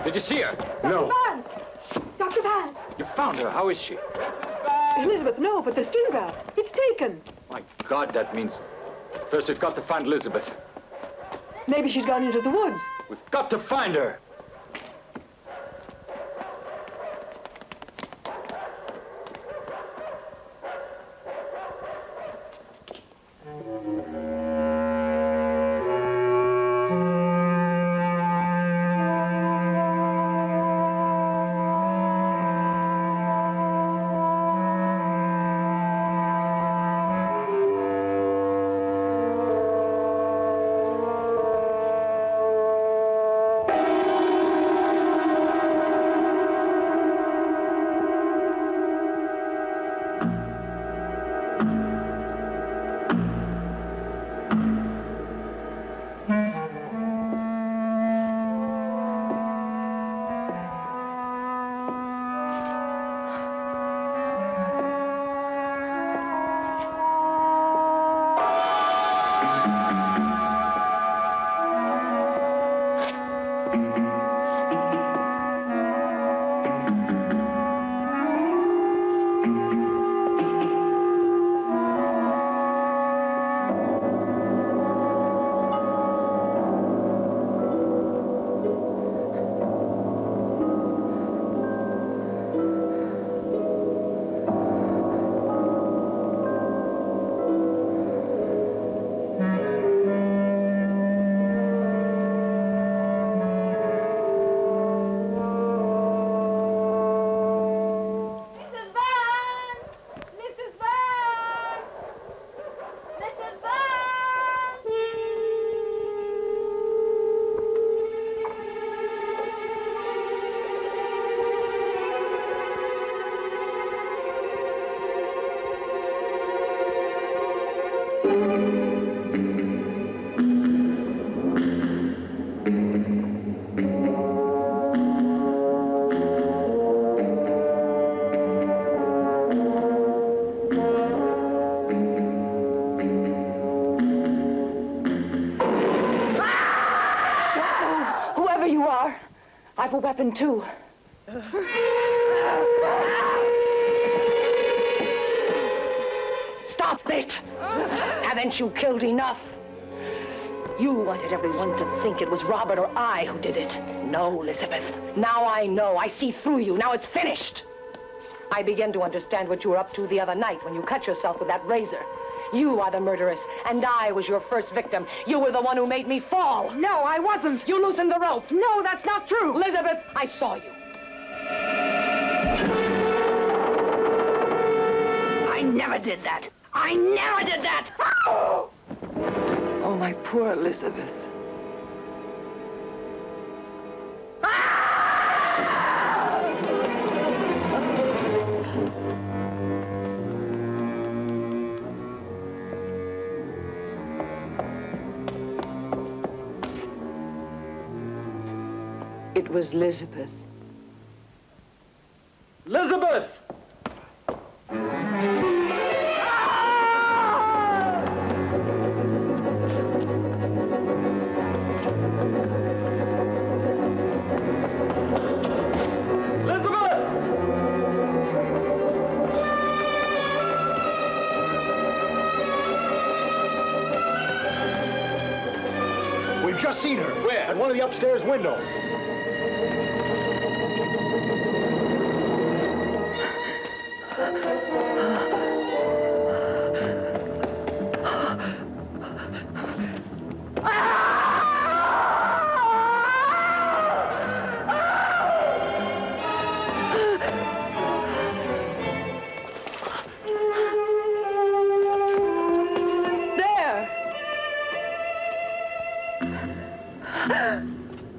[SPEAKER 11] Did you see her?
[SPEAKER 5] Dr. Vance! Dr. Vance!
[SPEAKER 11] You found her. How is she?
[SPEAKER 5] Elizabeth, no, but the skin graft. It's taken.
[SPEAKER 11] My God, that means... First, we've got to find Elizabeth.
[SPEAKER 5] Maybe she's gone into the woods.
[SPEAKER 11] We've got to find her.
[SPEAKER 1] I have a weapon, too. Stop it! Haven't you killed enough? You wanted everyone to think it was Robert or I who did it. No, Elizabeth. Now I know. I see through you. Now it's finished. I begin to understand what you were up to the other night when you cut yourself with that razor. You are the murderess, and I was your first victim. You were the one who made me fall. No, I wasn't. You loosened the rope. No, that's not true. Elizabeth, I saw you. I never did that. I never did that.
[SPEAKER 10] Oh, my poor Elizabeth.
[SPEAKER 1] It was Elizabeth.
[SPEAKER 9] Elizabeth!
[SPEAKER 2] We've just seen her. Where? At one of the upstairs windows.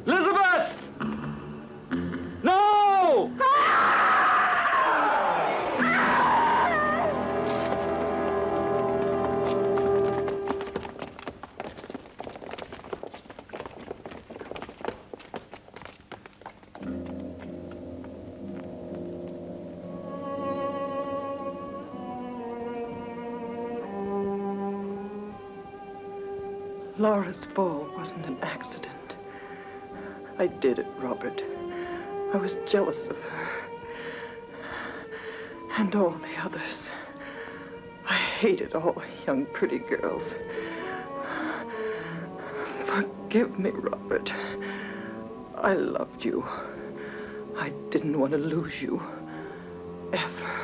[SPEAKER 9] Elizabeth! No!
[SPEAKER 10] Laura's fall wasn't an accident. I did it, Robert. I was jealous of her. And all the others. I hated all young, pretty girls. Forgive me, Robert. I loved you. I didn't want to lose you. Ever.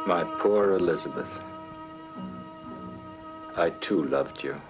[SPEAKER 11] My poor Elizabeth. I too loved you.